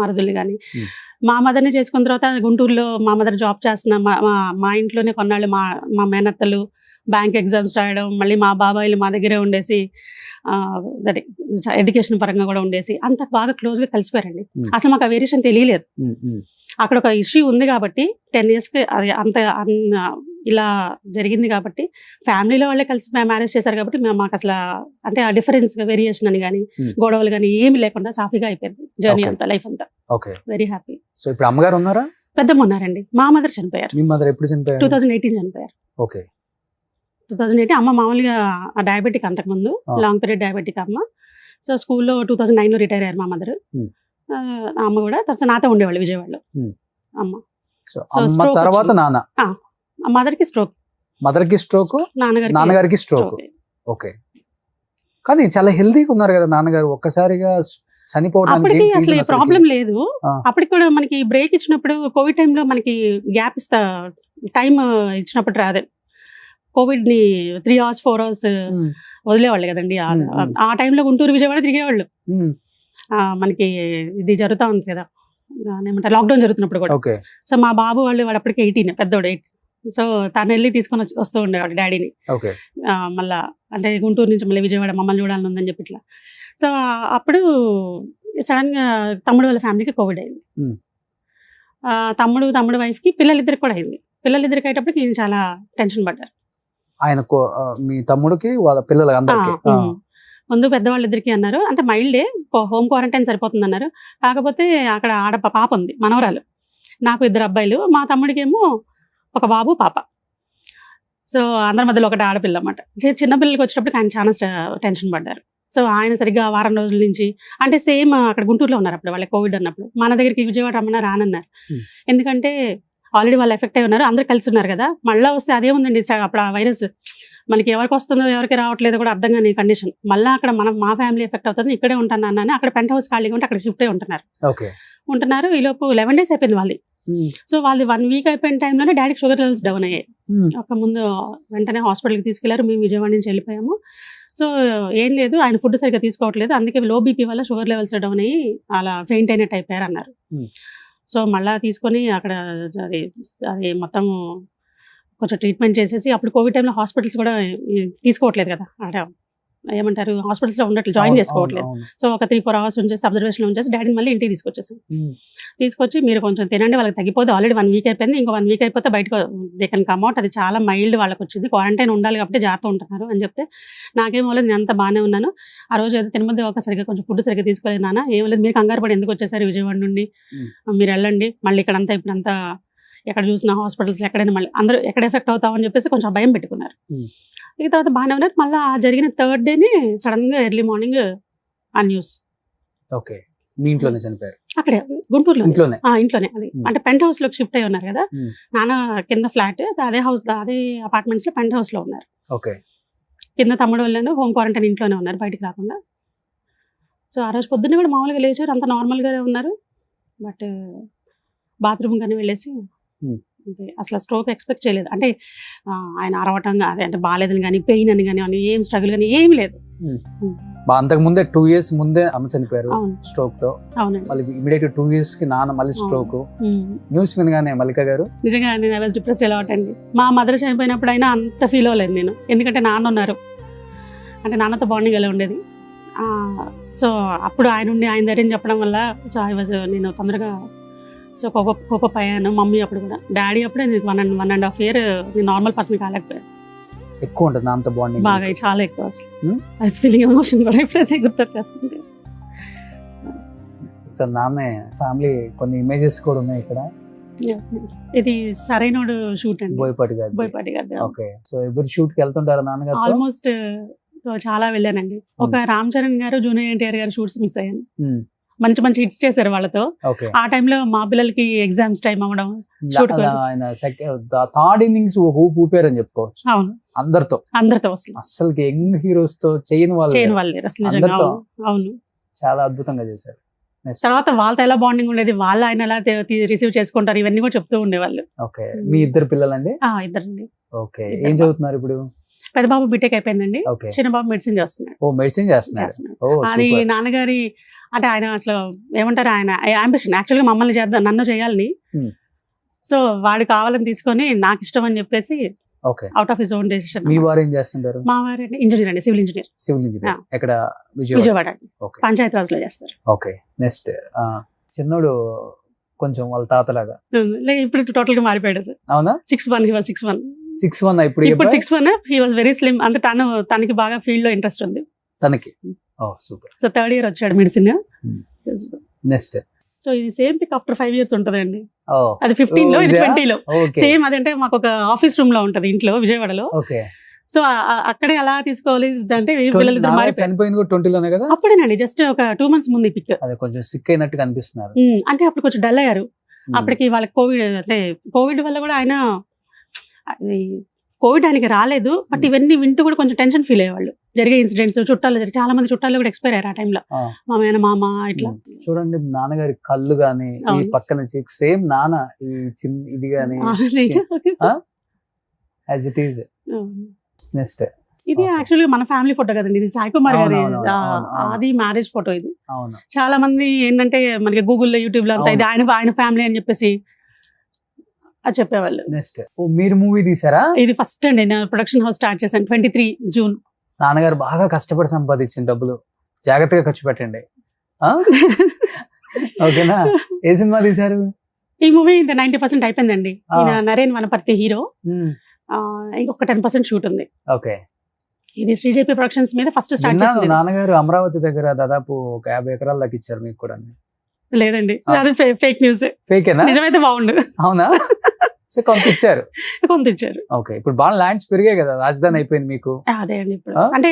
మరుదులు కానీ. Hmm. మా మదర్ని చేసుకున్న తర్వాత గుంటూరులో మా మదర్ జాబ్ చేస్తున్న మా ఇంట్లోనే కొన్నాళ్ళు మా మేనత్తలు బ్యాంక్ ఎగ్జామ్స్ రాయడం, మళ్ళీ మా బాబాయిలు మా దగ్గరే ఉండేసి అదే ఎడ్యుకేషన్ పరంగా కూడా ఉండేసి అంత బాగా క్లోజ్గా కలిసిపోయారండి. Hmm. అసలు మాకు ఆ వేరియేషన్ తెలియలేదు. అక్కడ ఒక ఇష్యూ ఉంది కాబట్టి 10 yearsకి అది ఇలా జరిగింది కాబట్టి ఫ్యామిలీలో వాళ్ళే కలిసి మ్యారేజ్ చేశారు కాబట్టి మాకు అసలు అంటే ఆ డిఫరెన్స్ వేరియేషన్ అని కానీ గొడవలు కానీ ఏమి లేకుండా సాఫీగా అయిపోయింది జర్నీ Okay. అంతా, లైఫ్ అంతా. ఓకే. Very happy. సో ఇప్పుడు అమ్మగారు ఉన్నారా? పెద్దమ్మ ఉన్నారండి. మా మదర్ చనిపోయారు. మీ మదర్ ఎప్పుడు చనిపోయారు? 2018 చనిపోయారు. ఓకే. 2018 అమ్మ మామూలుగా డయాబెటిక్, అంతకుముందు లాంగ్ పీరియడ్ డయాబెటిక్ అమ్మ. సో స్కూల్లో 2009లో రిటైర్ అయ్యారు మా మదర్. Hmm. అమ్మ కూడా తర్వాత నాతో ఉండేవాళ్ళు విజయవాడలో. అమ్మ సో So, అమ్మ stroke తర్వాత వచ్చింది. నాన్న. మదర్కి స్ట్రోక్, మదర్కి స్ట్రోక్, నాన్నగారికి స్ట్రోక్. ఓకే. కానీ చాలా హెల్తీగా ఉన్నారు కదా నాన్నగారు, ఒక్కసారిగా చనిపోవడానికి అప్పటికి ఏం అసలు reason అసలుకి? ప్రాబ్లం లేదు. ఆ. అప్పటికి కూడా మనకి బ్రేక్ ఇచ్చినప్పుడు కోవిడ్ టైంలో మనకి గ్యాప్ టైం ఇచ్చినప్పుడు రాదే. కోవిడ్ ని 3 hours 4 hours ఉమ్, వదిలేవాళ్ళు కదండి. ఆ టైంలో గుంటూరు విజయవాడ తిరిగేవాళ్ళు. ఉమ్, మనకి ఇది జరుగుతూ ఉంది కదా, ఏమంటారు, లాక్డౌన్ జరుగుతున్నప్పుడు కూడా. ఓకే. సో మా బాబు వాడు అప్పటికి 18, పెద్దోడు 8. సో తను వెళ్ళి తీసుకొని వస్తూ ఉండేవాడు డాడీని. ఓకే. మళ్ళా అంటే గుంటూరు నుంచి మళ్ళీ విజయవాడ మమ్మల్ని చూడాలని ఉందని చెప్పి ఇట్లా. సో అప్పుడు సడన్గా తమ్ముడు వాళ్ళ ఫ్యామిలీకి కోవిడ్ అయింది. Hmm. తమ్ముడు వైఫ్కి పిల్లలిద్దరికి కూడా అయింది. పిల్లలిద్దరికి అయ్యేటప్పటికి ఈయన చాలా టెన్షన్ పడ్డారు. ఆయన మీ తమ్ముడికి వాళ్ళ పిల్లలు అందరికి. ముందు పెద్దవాళ్ళిద్దరికి అన్నారు, అంటే మైల్డే, హోమ్ క్వారంటైన్ సరిపోతుంది అన్నారు. కాకపోతే అక్కడ పాప ఉంది, మనవరాలు. నాకు 2 అబ్బాయిలు, మా తమ్ముడికి ఏమో ఒక బాబు పాప. సో అందరి మధ్యలో ఒకటి ఆడపిల్ల అన్నమాట. చిన్న పిల్లలకి వచ్చేటప్పుడు ఆయన చాలా టెన్షన్ పడ్డారు. సో ఆయన సరిగ్గా వారం రోజుల నుంచి, అంటే సేమ్ అక్కడ గుంటూరులో ఉన్నారు అప్పుడు వాళ్ళకి కోవిడ్ అన్నప్పుడు. మన దగ్గరికి విజయవాడ రమ్మన్నా రానన్నారు. ఎందుకంటే ఆల్రెడీ వాళ్ళు ఎఫెక్ట్ అయి ఉన్నారు, అందరూ కలిసి ఉన్నారు కదా. మళ్ళీ వస్తే అదే ఉందండి అప్పుడు ఆ వైరస్. మనకి ఎవరికి వస్తుందో ఎవరికి రావట్లేదు కూడా అర్థం కాని కండిషన్. మళ్ళీ అక్కడ మా ఫ్యామిలీ ఎఫెక్ట్ అవుతుంది, ఇక్కడే ఉంటాను అన్నాను. అక్కడ పెంట్ హౌస్ ఖాళీగా ఉంటే అక్కడ షిఫ్ట్ అయి ఉంటున్నారు. ఈ లోపు 11 days అయిపోయింది వాళ్ళది. సో వాళ్ళు 1 week అయిపోయిన టైంలోనే డాడీకి షుగర్ లెవెల్స్ డౌన్ అయ్యాయి. ఒక ముందు వెంటనే హాస్పిటల్కి తీసుకెళ్లారు. మేము విజయవాడ నుంచి వెళ్ళిపోయాము. సో ఏం లేదు, ఆయన ఫుడ్ సరిగ్గా తీసుకోవట్లేదు, అందుకే లో బీపీ వల్ల షుగర్ లెవెల్స్ డౌన్ అయ్యి అలా ఫెయింట్ అయినట్టు అయిపోయారు అన్నారు. సో మళ్ళీ తీసుకొని అక్కడ అది మొత్తం కొంచెం ట్రీట్మెంట్ చేసేసి, అప్పుడు కోవిడ్ టైంలో హాస్పిటల్స్ కూడా తీసుకోవట్లేదు కదా, అక్కడ ఏమంటారు, హాస్పిటల్స్లో ఉండట్లేదు, జాయిన్ చేసుకోవట్లేదు. సో ఒక 3-4 hours ఉంచేసి అబ్జర్వేషన్లో ఉంచేసి డాడీని మళ్ళీ ఇంటికి తీసుకొచ్చేసాం. తీసుకొచ్చి మీరు కొంచెం తినండి, వాళ్ళకి తగ్గిపోతే, ఆల్రెడీ 1 week అయిపోయింది, ఇంకో 1 week అయిపోతే బయటకు దే కెన్ కమ్ అవుట్, అది చాలా మైల్డ్ వాళ్ళకి వచ్చింది, క్వారంటైన్ ఉండాలి కాబట్టి జాగ్రత్త ఉంటున్నారు అని చెప్తే, నాకేమో లేదు, నేను అంతా బాగానే ఉన్నాను. ఆ రోజు ఏదో తినమంది సరిగ్గా కొంచెం ఫుడ్ సరిగ్గా తీసుకోలేదు నాన్న, ఏం లేదు, మీరు కంగారు పడి ఎందుకు వచ్చేసారు విజయవాడ నుండి, మీరు వెళ్ళండి, మళ్ళీ ఇక్కడంతా ఇప్పుడంతా ఎక్కడ చూసిన హాస్పిటల్స్ ఎక్కడైనా మళ్ళీ అందరూ ఎక్కడ ఎఫెక్ట్ అవుతామని చెప్పేసి కొంచెం భయం పెట్టుకున్నారు. ఇక తర్వాత బాగానే ఉన్నారు. మళ్ళీ జరిగిన 3rd day సడన్గా ఎర్లీ మార్నింగ్ ఆ న్యూస్. ఓకే. మీ ఇంట్లోనే చనిపోయారు? అక్కడే గుంటూరులో ఇంట్లోనే. ఇంట్లోనే. అది అంటే పెంట్ హౌస్ లోకి షిఫ్ట్ అయి ఉన్నారు కదా, నాన్న కింద ఫ్లాట్, అదే హౌస్, అదే అపార్ట్మెంట్స్ లో పెంట్ హౌస్ లో ఉన్నారు. ఓకే. కింద తమ్ముడు వాళ్ళు హోమ్ క్వారంటైన్ ఇంట్లోనే ఉన్నారు, బయటికి రాకుండా. సో ఆ రోజు పొద్దున్నే కూడా మామూలుగా లేచారు, అంత నార్మల్గానే ఉన్నారు. బట్ బాత్రూమ్ కానీ వెళ్ళేసి అసలు స్ట్రోక్ ఎక్స్పెక్ట్ చేయలేదు. అంటే ఆయన అరవటం అదే అంటే బాగాలేదని కానీ, పెయిన్ అని కానీ, ఏం స్ట్రగుల్ కానీ ఏమి లేదు. అంతకు ముందే 2 years ముందే అమ్మ చనిపోయారు స్ట్రోక్ తో. అవునండి. మళ్ళీ ఇమిడియట్ 2 years కి నాన్న మళ్ళీ స్ట్రోక్. న్యూస్ వినగానే మల్లిక గారు నిజంగా నేను ఐ వాజ్ డిప్రెస్డ్ అలాట్ అండి. మా మదర్ చనిపోయినప్పుడు అయినా అంత ఫీల్ అవ్వలేదు నేను, ఎందుకంటే నాన్న ఉన్నారు, అంటే నాన్నతో బాండింగ్ ఎలా ఉండేది. సో అప్పుడు ఆయన ధైర్యం చెప్పడం వల్ల సో నేను తొందరగా సో కోప అయ్యాను. మమ్మీ అప్పుడు కూడా, డాడీ అప్పుడే నేను 1.5 year నేను నార్మల్ పర్సన్ కాలేకపోయాను. ఎక్కువ ఉంటుంది అంత బాండింగ్, బాగా చాలా ఎక్కువ. అసలు ఫీలింగ్ ఎమోషన్ కూడా ఎప్పుడైతే గుర్తొచ్చేస్తుంది. సార్ నాన్న ఫ్యామిలీ కొన్ని ఇమేజెస్ కూడా ఉన్నాయి ఇక్కడ. ఇది సరైనోడు షూట్ అండి, బోయపాటి గారు. ఓకే. సో ఎవరు షూట్ కి వెళ్తుంటారా నాన్నగారు? ఆల్మోస్ట్ చాలా వెళ్ళానండి. ఒక రామ్ చరణ్ గారు, జూనియర్ ఎన్టీఆర్ గారు షూట్స్ మిస్ అయ్యాను. మంచి మంచి హిట్స్ చేశారు వాళ్ళతో. ఆ టైంలో మా పిల్లలకి ఎగ్జామ్స్ టైం అవ్వడం, ఆయన 3rd innings ఊపారని చెప్పుకోవచ్చు. అవును, అందరితో అసలు యంగ్ హీరోస్ తో చేయని వాళ్ళు అసలు. అవును, చాలా అద్భుతంగా చేశారు. తర్వాత వాళ్ళతో ఎలా బాండింగ్ ఉండేది, వాళ్ళు ఆయన ఎలా రిసీవ్ చేసుకుంటారు, ఇవన్నీ కూడా చెప్తూ ఉండేవాళ్ళు. ఓకే. మీ 2 పిల్లలండి? 2 అండి. ఓకే. ఏం చదువుతున్నారు ఇప్పుడు? పెద్ద బాబు బీటెక్ అయిపోయిందండి, ఓకే. చిన్న బాబు మెడిసిన్ చేస్తున్నాడు. ఓ మెడిసిన్ చేస్తున్నారు. చేస్తున్నాడు. ఓ అది సూపర్. నాన్నగారి అంటే ఆయన అసలు ఏమంటారు, ఆయన అంబిషన్ యాక్చువల్గా మమ్మల్ని చేద్దాం, నన్ను చేయాలని. Hmm. సో వాడు కావాలని తీసుకొని నాకు ఇష్టం అని చెప్పేసి okay. Out of his own decision. మీ వారు ఏం చేస్తుంటారు? మా వారు ఇంజనీర్ అండి, civil engineer, civil engineer. Yeah. ఎక్కడ? విజయవాడ. విజయవాడ ఓకే. పంచాయత్ రాజ్ లో చేస్తారు. ఓకే. నెక్స్ట్ చిన్నోడు కొంచెం వాళ్ళ తాతలాగా. ఇప్పుడు టోటల్ గా మారిపోయాడు సార్. అవునా? 6'1", he was 6'1". 6'1" ఇప్పుడు ఇప్పుడు 6'1", he was very slim. అంటే తనకి బాగా ఫీల్డ్ లో ఇంట్రెస్ట్ ఉంది తనకి. ఓ సూపర్. సో 3rd year వచ్చాడు మెడిసిన్. నెక్స్ట్ సో ఇది సేమ్ పిక్ ఆఫ్టర్ 5 years ఉంటదండి. ఓ అది 15 లో, ఇది 20 లో. ఓకే. సేమ్ అదంటే మాకు ఒక ఆఫీస్ రూమ్ లో ఉంటది ఇంట్లో విజయవాడలో. ఓకే. సో అక్కడే అలా తీసుకోవాలి అంటే పిల్లలు ఇద్దరు మారిపోయారు. చనిపోయింది కూడా 20 లోనే కదా? అప్పుడేనండి, జస్ట్ ఒక 2 months ముందు ఈ పిక్. అదే కొంచెం సిక్ అయినట్టుగా అనిపిస్తున్నారు. అంటే అప్పుడు కొంచెం డల్ అయ్యారు. అప్పటికి వాళ్ళకి కోవిడ్, అంటే కోవిడ్ వల్ల కూడా ఆయన కోవిడ్ ఆయనకి రాలేదు, బట్ ఇవన్నీ వింటూ కూడా కొంచెం టెన్షన్ ఫీల్ అయ్యేవాళ్ళు. జరిగే ఇన్సిడెంట్స్ చుట్టాలు చాలా మంది చుట్టాలు కూడా ఎక్స్పైర్ అయ్యారు ఆ టైంలో. మామ ఇట్లా చూడండి నాన్నగారి కళ్ళు గాని ఈ పక్కన సేమ్ నాన్న ఈ చిన్న ఇది గాని యాజ్ ఇట్ ఈజ్. నెక్స్ట్ ఇది యాక్చువల్గా మన ఫ్యామిలీ ఫోటో కదండి, ఇది సాయి కుమార్ గారి అది మ్యారేజ్ ఫోటో. ఇది చాలా మంది ఏంటంటే మనకి గూగుల్లో యూట్యూబ్ లో అంతా ఇది ఆయన ఫ్యామిలీ అని చెప్పేసి అది చెప్పేవాళ్ళు. నెక్స్ట్ మీరు మూవీ తీసారా? ఇది ఫస్ట్ అండి నేను ప్రొడక్షన్ హౌస్ స్టార్ట్ చేశాను 23 June. నాన్నగారు బాగా కష్టపడి సంపాదించిన డబ్బులు జాగ్రత్తగా ఖర్చు పెట్టండి. ఓకేనా? ఏ సినిమా తీశారు? ఈ మూవీ 90% అయిపోయిందండి. నరేన్ వనపర్తి హీరో, ఇంకొక 10% షూట్ ఉంది. ఓకే. ఇది శ్రీజేపీ ప్రొడక్షన్స్ మీద ఫస్ట్ స్టార్ట్ చేసింది. నాన్నగారు అమరావతి దగ్గర దాదాపు ఒక 50 ఎకరాలు దక్కిచ్చారు మీకు కూడా. లేదండి, అది ఫేక్ న్యూస్. ఫేకేనా? నిజమైతే బాగుండు. అవునా? సో కొంత ఇచ్చారు. కొంత ఇచ్చారు. ఓకే. ఇప్పుడు బాగా ల్యాండ్స్ పెరిగాయి కదా, రాజధాని అయిపోయింది మీకు. అదే అండి. ఇప్పుడు అంటే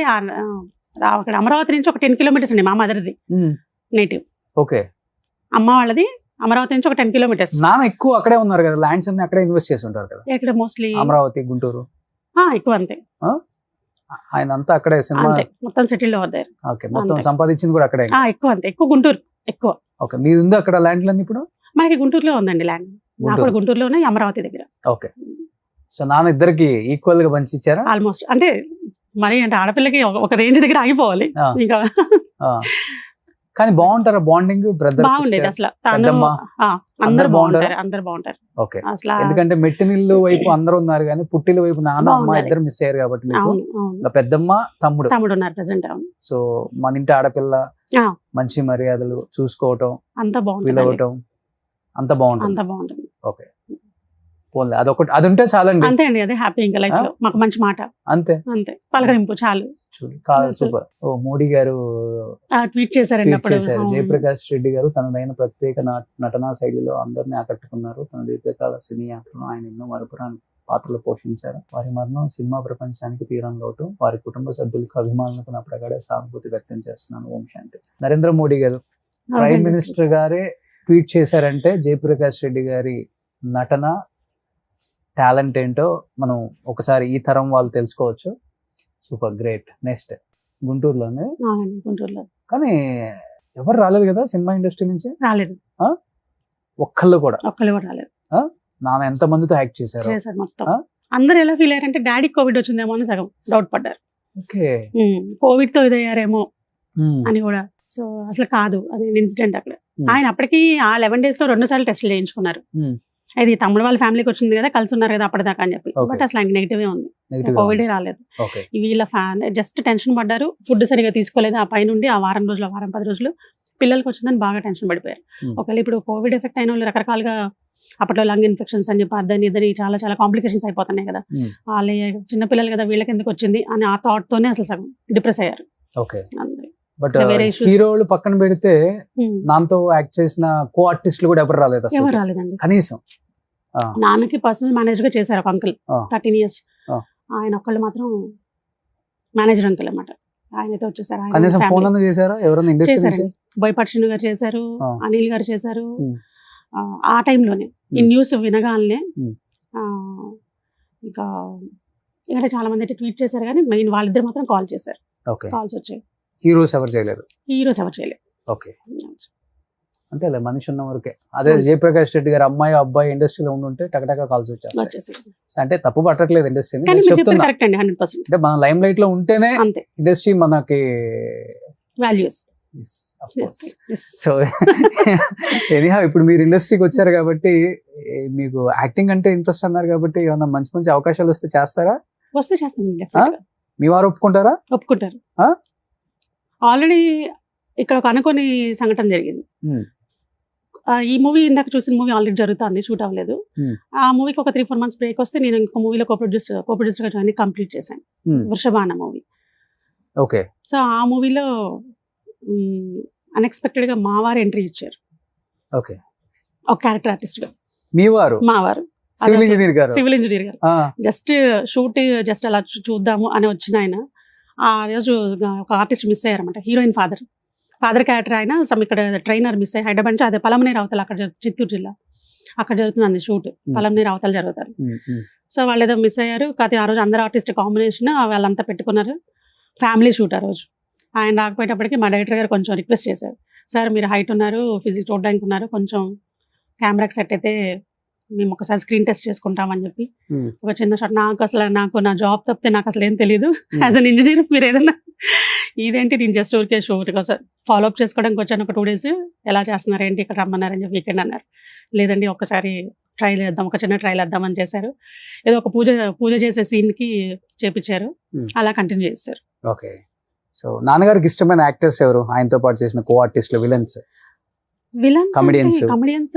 అక్కడ అమరావతి నుంచి ఒక 10 kilometers అండి మా మదర్ది నేటివ్. ఓకే. అమ్మ వాళ్ళది అమరావతి నుంచి ఒక 10 kilometers. నాన్న ఎక్కువ అక్కడే ఉన్నారు కదా, ల్యాండ్స్ అన్ని అక్కడే ఇన్వెస్ట్ చేసి ఉంటారు కదా. ఇక్కడ మోస్ట్లీ అమరావతి, గుంటూరు ఎక్కువ అంతే. ఆయన అంతా అక్కడే సినిమా మొత్తం సెటిల్ అవుతారు. ఓకే. మొత్తం సంపాదించింది కూడా అక్కడే. ఎక్కువ అంతే, ఎక్కువ గుంటూరు ఎక్కువ. ఓకే. మీది ఉంది అక్కడ ల్యాండ్లన్నీ ఇప్పుడు? మనకి గుంటూరులో ఉందండి ల్యాండ్. నాకు గుంటూరులోనే, అమరావతి దగ్గర. ఓకే. సో నాన్న ఇద్దరికి ఈక్వల్ గా పంచి ఇచ్చారా? ఆల్మోస్ట్. అంటే మరి అంటే ఆడపిల్లకి ఒక రేంజ్ దగ్గర ఆగిపోవాలి ఇంకా. కానీ బాగుంటారా బాండింగ్? బ్రదర్స్ బాగుండేది అసలు. అందరు బాగుంటారు ఓకే. అసలు ఎందుకంటే మెట్టినిల్లు వైపు అందరూ ఉన్నారు కానీ పుట్టిల వైపు నాన్న అమ్మ ఇద్దరు మిస్ అయ్యారు కాబట్టి మీకు పెద్దమ్మ తమ్ముడు ఉన్నారు ప్రెసెంట్. సో మన ఇంటి ఆడపిల్ల మంచి మర్యాదలు చూసుకోవటం, అంత బాగుంటుంది, పిలవటం అంత బాగుంటుంది. ఓకే. పోన్లే అదొకటి, అది ఉంటే చాలండి. అంతే అండి, అదే హ్యాపీ ఇంకా లైఫ్ లో. మాకు మంచి మాట అంతే, పలకరింపు చాలు. సూపర్. ఓ మోడీ గారు ట్వీట్ చేశారండి అప్పుడు. జయప్రకాష్ రెడ్డి గారు తనదైన ప్రత్యేక నటనా శైలిలో అందరినీ ఆకట్టుకున్నారు. తన దీర్ఘకాల సినీ యాత్రలో ఆయన ఎన్నో మరపురాని పాత్రలు పోషించారు. వారి మరణం సినిమా ప్రపంచానికి తీరం లోటు. వారి కుటుంబ సభ్యులకు అభిమానులకు నా ప్రగాఢ సానుభూతి వ్యక్తం చేస్తున్నాను. ఓం శాంతి. నరేంద్ర మోడీ గారు ప్రైమ్ మినిస్టర్ గారే ట్వీట్ చేశారంటే జయప్రకాష్ రెడ్డి గారి నటన టాలెంట్ ఏంటో మనం ఒకసారి ఈ తరం వాళ్ళు తెలుసుకోవచ్చు. Super great. నెక్స్ట్ గుంటూరులోనే. కానీ ఎవరు రాలేదు కదా సినిమా ఇండస్ట్రీ నుంచి? రాలేదు, ఒక్కళ్ళు కూడా రాలేదు. నాన్న ఎంత మందితో యాక్ట్ చేశారు మొత్తం. అందరు ఎలా ఫీల్ అయ్యారంటే డాడీ కోవిడ్ వచ్చిందేమో అని సగం డౌట్ పడ్డారు. ఓకే. కోవిడ్ తో ఇదయ్యారేమో అని కూడా. సో అసలు కాదు, అది ఇన్సిడెంట్ అక్కడ. ఆయన అప్పటికి ఆ 11 days లో 2 సార్లు టెస్ట్లు చేయించుకున్నారు. అది తమ్ముడు వాళ్ళ ఫ్యామిలీకి వచ్చింది కదా, కలిసి ఉన్నారు కదా అప్పటిదాకా అని చెప్పి. బట్ అసలు ఆయన నెగిటివ్ ఉంది, కోవిడ్ రాలేదు. వీళ్ళ జస్ట్ టెన్షన్ పడ్డారు, ఫుడ్ సరిగా తీసుకోలేదు. ఆ పైనుండి ఆ వారం 10 రోజులు పిల్లలకి వచ్చిందని బాగా టెన్షన్ పడిపోయారు. ఒకవేళ ఇప్పుడు కోవిడ్ ఎఫెక్ట్ అయిన వాళ్ళు రకరకాలుగా అప్పట్లో లంగ్ ఇన్ఫెక్షన్స్ అని చెప్పి అదని ఇదని చాలా చాలా కాంప్లికేషన్స్ అయిపోతున్నాయి కదా. వాళ్ళ చిన్నపిల్లలు కదా వీళ్ళకి ఎందుకు వచ్చింది అని ఆ థాట్ తోనే అసలు సగం డిప్రెస్ అయ్యారు. బట్ హీరోలు పక్కన పెడితే నాన్నతో యాక్ట్ చేసిన కో ఆర్టిస్టులు కూడా ఎవరు రాలేదు అసలు. ఎవరు రాలేదండి కనీసం. నాన్నకి పర్సనల్ మేనేజర్ గా చేశారు ఒక అంకుల్ 13 years. ఆయన ఒక్కళ్ళు మాత్రం మేనేజర్ అంకుల్ అన్నమాట. ఆయనతో వచ్చేసారు. కనీసం ఫోన్ అన్న చేశారా ఎవరైనా ఇండస్ట్రీ నుంచి? బోయపాటి శ్రీను గారు చేశారు, అనిల్ గారు చేశారు. ఆ టైంలోనే ఈ న్యూస్ వినగానే ఇంకా ఇక్కడ చాలా మంది ట్వీట్ చేశారు కానీ మెయిన్ వాళ్ళిద్దరు మాత్రం కాల్ చేశారు. కాల్స్ వచ్చాయి. హీరోస్ ఎవరు చేయలేదు. ఓకే. అంతేలే మనిషి ఉన్న వరకే. అదే అవును. జయప్రకాష్ రెడ్డి గారు అమ్మాయి అబ్బాయి ఇండస్ట్రీలో ఉండుంటే టకటక కాల్స్ వచ్చేస్తాయి. వచ్చేసి సో అంటే తప్పు పట్టట్లేదు ఇండస్ట్రీని, కానీ నేను మీరు చెప్పేది చెప్తున్నా. కరెక్ట్ అండి 100% అంటే మనం లైమ్ లైట్ లో ఉంటేనే అంతే ఇండస్ట్రీ మనకి వాల్యూస్. సో ఎనీహా ఇప్పుడు మీరు ఇండస్ట్రీకి వచ్చారు కాబట్టి మీకు యాక్టింగ్ అంటే ఇంట్రెస్ట్ అన్నారు కాబట్టి ఏమన్నా మంచి మంచి అవకాశాలు వస్తే చేస్తారా? వస్తే చేస్తానండి డెఫినెట్ గా. మీ వారు ఒప్పుకుంటారా? ఒప్పుకుంటారు. ఆ? ఆల్రెడీ ఇక్కడ ఒక అనుకోని సంఘటన జరిగింది. Hmm. ఈ మూవీ ఇందాక చూసిన మూవీ ఆల్రెడీ జరుగుతుంది, షూట్ అవ్వలేదు. Hmm. ఆ మూవీకి ఒక 3-4 months బ్రేక్ వస్తే నేను ఇంకో మూవీలో కో-ప్రొడ్యూసర్గా జాయిన్ కంప్లీట్ చేశాను. వృషభాన మూవీ. ఓకే. సో ఆ మూవీలో అన్ఎక్స్పెక్టెడ్గా మా వారు ఎంట్రీ ఇచ్చారు, ఓకే. ఒక క్యారెక్టర్ ఆర్టిస్ట్గా. మీ వారు మా వారు సివిల్ ఇంజనీర్ గారు? సివిల్ ఇంజనీర్ గారు. ఆ, జస్ట్ షూట్ జస్ట్ అలా చూద్దాము అని వచ్చిన ఆయన ఆ రోజు ఒక ఆర్టిస్ట్ మిస్ అయ్యారన్నమాట. హీరోయిన్ ఫాదర్ క్యారెక్టర్ ఆయన సమ్ ఇక్కడ ట్రైనర్ మిస్ అయ్యి హైదరాబాద్ నుంచి అదే పలమనేరు అవతల అక్కడ చిత్తూరు జిల్లా అక్కడ జరుగుతుందండి షూట్. పలమనేరు అవతల జరుగుతారు. సో వాళ్ళు ఏదో మిస్ అయ్యారు. కాకపోతే ఆ రోజు అందరు ఆర్టిస్ట్ కాంబినేషన్ వాళ్ళంతా పెట్టుకున్నారు. ఫ్యామిలీ షూట్ ఆ రోజు. ఆయన రాకపోయేటప్పటికి మా డైరెక్టర్ గారు కొంచెం రిక్వెస్ట్ చేశారు, సార్ మీరు హైట్ ఉన్నారు, ఫిజిక్స్ చూడడానికి ఉన్నారు, కొంచెం కెమెరాకి సెట్ అయితే మేము ఒకసారి స్క్రీన్ టెస్ట్ చేసుకుంటామని చెప్పి ఒక చిన్న షాట్. నాకు నా జాబ్ తప్పితే నాకు అసలు ఏం తెలియదు. యాజ్ అన్ ఇంజనీర్ మీరు ఏదన్నా ఇదేంటి నేను జస్ట్ ఊరికే షూట్ ఫాలో అప్ చేసుకోవడానికి వచ్చాను ఒక 2 days. ఎలా చేస్తున్నారు ఏంటి ఇక్కడ రమ్మన్నారని చెప్పి వీకెండ్ అన్నారు. లేదండి ఒక్కసారి ట్రైల్ చేద్దాం, ఒక చిన్న ట్రైల్ వేద్దామని చేశారు. ఏదో ఒక పూజ చేసే సీన్కి చేపించారు, అలా కంటిన్యూ చేశారు. ఓకే. సో నాన్నగారికి ఇష్టమైన యాక్టర్స్ ఎవరు? ఆయనతో పాటు చేసిన కో ఆర్టిస్టులు, విలన్స్, కమెడియన్స్ Comedians.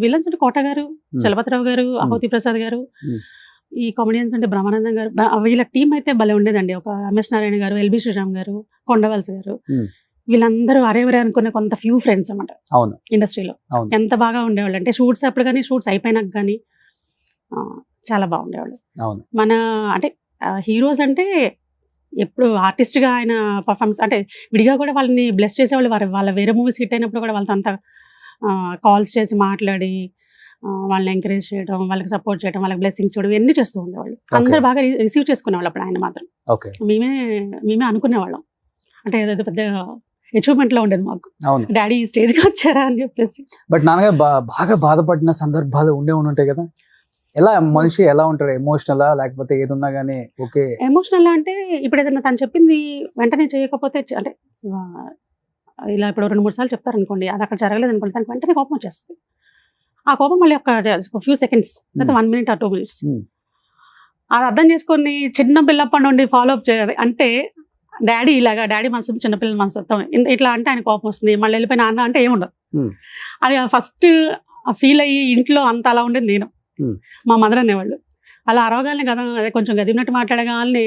విలన్స్ అంటే కోట గారు, చలపతిరావు గారు, అహోతి ప్రసాద్ గారు. ఈ కామెడియన్స్ అంటే బ్రహ్మానందం గారు. వీళ్ళ టీం అయితే భలే ఉండేదండి. ఒక ఎంఎస్ నారాయణ గారు, ఎల్బి శ్రీరామ్ గారు, కొండవలస గారు. వీళ్ళందరూ అరేవరే అనుకునే కొంత ఫ్యూ ఫ్రెండ్స్ అన్నమాట అవును ఇండస్ట్రీలో. అవును. ఎంత బాగా ఉండేవాళ్ళు అంటే షూట్స్ అప్పుడు కానీ షూట్స్ అయిపోయినాక కానీ చాలా బాగుండేవాళ్ళు. అవును. మన అంటే హీరోస్ అంటే ఎప్పుడు ఆర్టిస్ట్గా ఆయన పర్ఫార్మెన్స్ అంటే విడిగా కూడా వాళ్ళని బ్లెస్ చేసేవాళ్ళు. వాళ్ళ వేరే మూవీస్ హిట్ అయినప్పుడు కూడా వాళ్ళతో అంతా కాల్స్ చేసి మాట్లాడి వాళ్ళని ఎంకరేజ్ చేయడం, వాళ్ళకి సపోర్ట్ చేయడం, వాళ్ళకి బ్లెస్సింగ్స్ ఇవ్వడం ఇవన్నీ చేస్తూ ఉండేవాళ్ళు. అందరూ బాగా రిసీవ్ చేసుకునేవాళ్ళు అప్పుడు ఆయన మాత్రం. ఓకే. మేమే అనుకునేవాళ్ళం అంటే ఏదైతే పెద్ద అచీవ్మెంట్లో ఉండేది మాకు, అవును. డాడీ ఈ స్టేజ్కి వచ్చారా అని చెప్పేసి. బట్ నాన్నగారు బాగా బాధపడిన సందర్భాలు ఉండే ఉంటాయి కదా? ఎలా మనిషి ఎలా ఉంటారు? ఎమోషనలా లేకపోతే ఏదున్నా కానీ ఓకే? ఎమోషనల్ అంటే ఇప్పుడు ఏదైనా తను చెప్పింది వెంటనే చేయకపోతే అంటే ఇలా ఇప్పుడు 2-3 సార్లు చెప్తారనుకోండి, అది అక్కడ జరగలేదు అనుకోండి, తనకి వెంటనే కోపం వచ్చేస్తుంది. ఆ కోపం మళ్ళీ ఒక ఫ్యూ సెకండ్స్ లేదా 1 minute or 2 minutes అది అర్థం చేసుకొని చిన్న పిల్లప్పటి నుండి ఫాలో అప్ చేయాలి. అంటే డాడీ మనసు చిన్నపిల్లల మనసు ఇట్లా అంటే ఆయన కోపం వస్తుంది. మళ్ళీ వెళ్ళిపోయి నాన్న అంటే ఏముండదు. అది ఫస్ట్ ఫీల్ అయ్యి ఇంట్లో అంత అలా ఉండేది నేను. మా మదర్ అనేవాళ్ళు అలా అరవగానే కదా, అదే కొంచెం గదినట్టు మాట్లాడగానే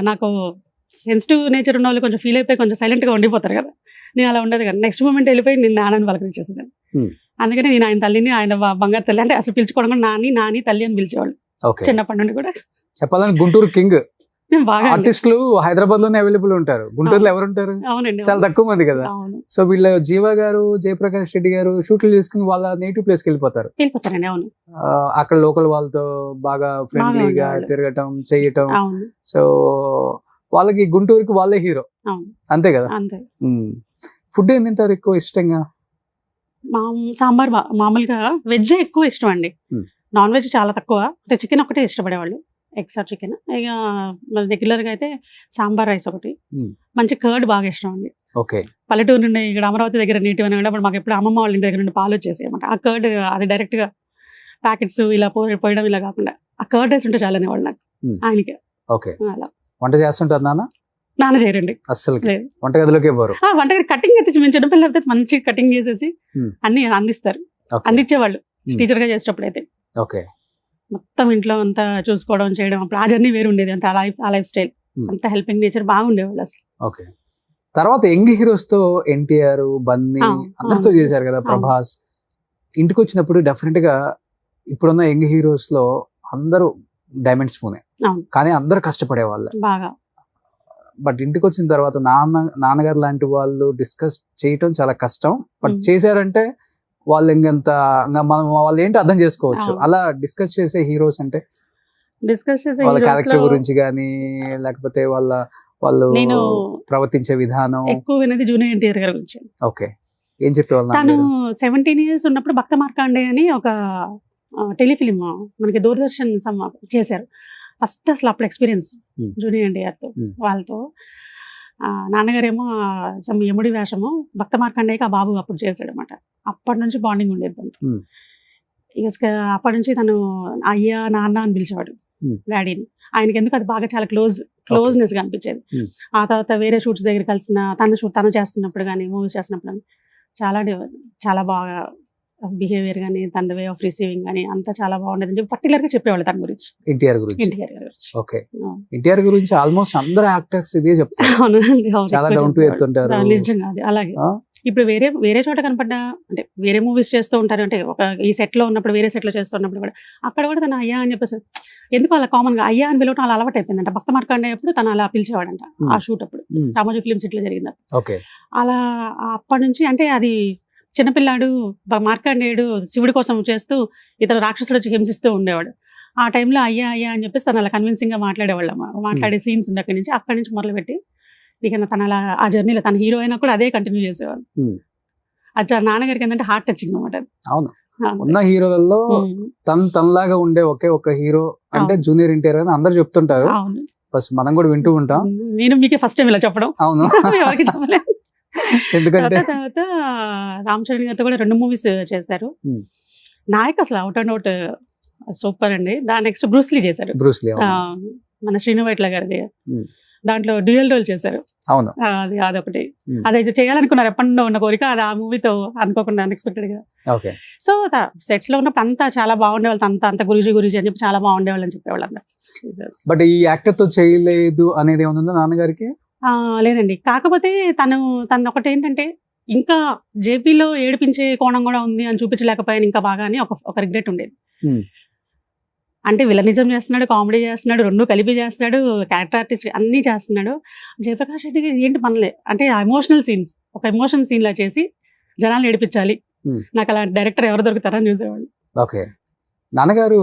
నాకు సెన్సిటివ్ నేచర్ ఉన్న వాళ్ళు కొంచెం ఫీల్ అయిపోయి కొంచెం సైలెంట్గా ఉండిపోతారు కదా. నేను అలా ఉండేది కదా. నెక్స్ట్ మూమెంట్ వెళ్ళిపోయి నేను నాన్నని పలకరించేసేదాన్ని. అందుకని నేను ఆయన తల్లిని, ఆయన బంగారు తల్లి అంటే అసలు పిలుచుకోవడం కూడా నాని తల్లి అని పిలిచేవాళ్ళు చిన్నప్పటి నుండి కూడా. చెప్పాలని గుంటూరు కింగ్ బాగా ఆర్టిస్టులు హైదరాబాద్ లోనే అవైలబుల్ ఉంటారు. గుంటూరులో ఎవరు ఉంటారు? అవునండి, చాలా తక్కువ మంది కదా. సో వీళ్ళ జీవ గారు, జయప్రకాష్ రెడ్డి గారు షూట్లు చేసుకుని వాళ్ళ నేటివ్ ప్లేస్ కి వెళ్ళిపోతారండి. అవును. అక్కడ లోకల్ వాళ్ళతో బాగా ఫ్రెండ్లీగా తిరగటం చేయటం. సో వాళ్ళకి గుంటూరుకి వాళ్ళే హీరో, అంతే కదా. అంతే. ఫుడ్ ఏం తింటారు ఎక్కువ ఇష్టంగా? సాంబార్ మామూలుగా వెజ్ ఎక్కువ ఇష్టం అండి. నాన్ వెజ్ చాలా తక్కువ. అంటే చికెన్ ఒకటే ఇష్టపడేవాళ్ళు, ఎగ్స్ ఆర్ చికెన్. ఇక రెగ్యులర్గా అయితే సాంబార్ రైస్ ఒకటి, మంచి కర్డ్ బాగా ఇష్టం అండి. ఓకే. పల్లెటూరు నుండి ఇక్కడ అమరావతి దగ్గర నేటివ్ అని కూడా మాకు ఎప్పుడు అమ్మమ్మ వాళ్ళ ఇంటి దగ్గర నుండి పాలు వచ్చేసి అన్నమాట. ఆ కర్డ్ అది డైరెక్ట్గా ప్యాకెట్స్ ఇలా పోయడం ఇలా కాకుండా ఆ కర్డ్ రైస్ ఉంటే చాలనే వాళ్ళు నాకు ఆయనకి. ఓకే. అలా వంట చేస్తుంటారు నాన్న చేయరండి అస్సలు, వంటగదిలోకే పోరు. వంటగది కటింగ్ అయితే మేము చిన్నపిల్లలు అయితే మంచి కటింగ్ చేసేసి అన్ని అందిస్తారు, అందించేవాళ్ళు టీచర్గా చేసేటప్పుడు అయితే. ఓకే. మొత్తం ఇంట్లో అంతా చూసుకోవడం చేయడం, అప్పుడు ఆ జర్నీ వేరు ఉండేది. అంటే ఆ లైఫ్ స్టైల్ అంతా హెల్పింగ్ నేచర్ బాగుండేవాళ్ళు అసలు. ఓకే. తర్వాత యంగ్ హీరోస్ తో ఎన్టీఆర్, బన్నీ అందరితో చేశారు కదా, ప్రభాస్. ఇంటికి వచ్చినప్పుడు డెఫినెట్ గా ఇప్పుడున్న యంగ్ హీరోస్ లో అందరూ డైమండ్ స్పూనే, కానీ అందరూ కష్టపడే వాళ్ళే బాగా. బట్ ఇంటికి వచ్చిన తర్వాత నాన్నగారు లాంటి వాళ్ళు డిస్కస్ చేయటం చాలా కష్టం. బట్ చేశారంటే వాళ్ళు ఇంకంత మనం వాళ్ళు ఏంటి అర్థం చేసుకోవచ్చు. అలా డిస్కస్ చేసే హీరోస్ అంటే వాళ్ళ క్యారెక్టర్ గురించి కానీ లేకపోతే వాళ్ళు ప్రవర్తించే విధానం. ఎక్కువ వినేది జూనియర్ ఎన్టీఆర్ గారి గురించి. ఓకే. ఏం చెప్పేవాళ్ళు తను నాన్నగారు? 17 years ఉన్నప్పుడు భక్త మార్కాండే అని ఒక టెలిఫిలిం మనకి దూరదర్శన్ చేశారు. ఫస్ట్ అసలు అప్పుడు ఎక్స్పీరియన్స్ Hmm. జూనియర్ ఎన్టీఆర్తో Hmm. వాళ్ళతో. నాన్నగారేమో యముడి వేషము, భక్త మార్కాండేకి ఆ బాబు అప్పుడు చేశాడు అనమాట. అప్పటి నుంచి బాండింగ్ ఉండేది తనతో. Hmm. ఇక అప్పటి నుంచి తను అయ్యా నాన్న అని పిలిచేవాడు Hmm. డాడీని. ఆయనకి ఎందుకు అది బాగా చాలా క్లోజ్నెస్గా అనిపించేది. Hmm. ఆ తర్వాత వేరే షూట్స్ దగ్గర కలిసిన తను చేస్తున్నప్పుడు కానీ మూవీస్ చేస్తున్నప్పుడు కానీ చాలా బాగా బిహేవియర్ కానీ తన వే ఆఫ్ రిసీవింగ్ కానీ అంతా చాలా బాగుండేది అని చెప్పి పర్టికులర్గా చెప్పేవాళ్ళు తన గురించి, ఎన్టీఆర్ గురించి. ఎన్టీఆర్ గారి గురించి. ఓకే, ఎన్టీఆర్ గురించి ఆల్మోస్ట్ అందరు యాక్టర్స్ ఇదే చెప్తారు. అవునండి, అవును, చాలా ఎక్కువ డౌన్ టు ఎర్త్ చెప్పేవాళ్ళు. ఉంటారు. నిజంగా అది అలాగే. ఆ? ఇప్పుడు వేరే చోట కనపడ్డా అంటే వేరే మూవీస్ చేస్తూ ఉంటారు, అంటే ఒక ఈ సెట్లో ఉన్నప్పుడు వేరే సెట్లో చేస్తున్నప్పుడు కూడా అక్కడ కూడా తను అయ్యా అని చెప్పేసి ఎందుకు అలా కామన్గా అయ్యా అని పిలవటం అలా అలవాటు అయిపోయిందంట. భక్త మార్కాండే అప్పుడు తను అలా పిలిచేవాడంట ఆ షూట్ అప్పుడు. Hmm. సామాజిక ఫిలిం సిటీలో జరిగింది ఓకే. అలా. అప్పటి నుంచి అంటే అది చిన్నపిల్లాడు మార్కాండేయుడు శివుడి కోసం చేస్తూ ఇతర రాక్షసులు వచ్చి హింసిస్తూ ఉండేవాడు. ఆ టైంలో అయ్యా అయ్యా అని చెప్పేసి తను అలా కన్విన్సింగ్గా మాట్లాడేవాళ్ళం. మాట్లాడే సీన్స్ ఉంది అక్కడి నుంచి మొదలుపెట్టి ఇక తను అలా ఆ జర్నీలో తన హీరో అయినా కూడా అదే కంటిన్యూ చేసేవాడు. Hmm. అది నాన్నగారికి ఏంటంటే హార్ట్ టచింగ్ అనమాట. అవును, ఉన్న హీరోలలో తనలాగా ఉండే ఒక హీరో అంటే జూనియర్ ఎన్టీఆర్ అని అందరు చెప్తుంటారు. అవును, ఫస్ట్ మనం కూడా వింటూ ఉంటాం. నేను మీకే ఫస్ట్ టైం ఇలా చెప్పడం. అవును. ఎవరికి చెప్పలేదు. ఎందుకంటే తర్వాత రామ్ చరణ్ గారితో కూడా 2 మూవీస్ చేశారు. Hmm. నాయక్ అసలు అవుట్ అండ్ అవుట్ సూపర్ అండి. నెక్స్ట్ బ్రూస్లీ చేశారు, బ్రూస్లీ. మన శ్రీను వైట్ల గారిది. Hmm. దాంట్లో డ్యూయల్ రోల్ చేశారు. అవును, అదొకటి. Hmm. అదైతే చేయాలనుకున్నారు, ఎప్పటి నుండో ఉన్న కోరిక. అది ఆ మూవీతో అనుకోకుండా అన్ఎక్స్పెక్టెడ్ గా. ఓకే. సో సెట్స్ లో ఉన్నప్పుడు అంతా చాలా బాగుండేవాళ్ళు. అంత గురుజీ అని చెప్పి చాలా బాగుండేవాళ్ళు అని చెప్పేవాళ్ళు అందరు. బట్ ఈ యాక్టర్ తో చేయలేదు అనేది ఏముందో నాన్నగారికి? లేదండి, కాకపోతే తను ఒకటి ఏంటంటే ఇంకా జేపీలో ఏడిపించే కోణం కూడా ఉంది అని చూపించలేకపోయాను ఇంకా బాగా అని ఒక రిగ్రెట్ ఉండేది. Hmm. అంటే విలనిజం చేస్తున్నాడు, కామెడీ చేస్తున్నాడు, 2 కలిపి చేస్తున్నాడు, క్యారెక్టర్ ఆర్టిస్ట్ అన్నీ చేస్తున్నాడు. జయప్రకాష్ రెడ్డికి ఏంటి పనులే అంటే ఆ ఎమోషనల్ సీన్స్, ఒక ఎమోషన్ సీన్ లా చేసి జనాలు ఏడిపించాలి. Hmm. నాకు అలా డైరెక్టర్ ఎవరు దొరుకుతారని చూసేవాళ్ళు. ఓకే. నాన్నగారు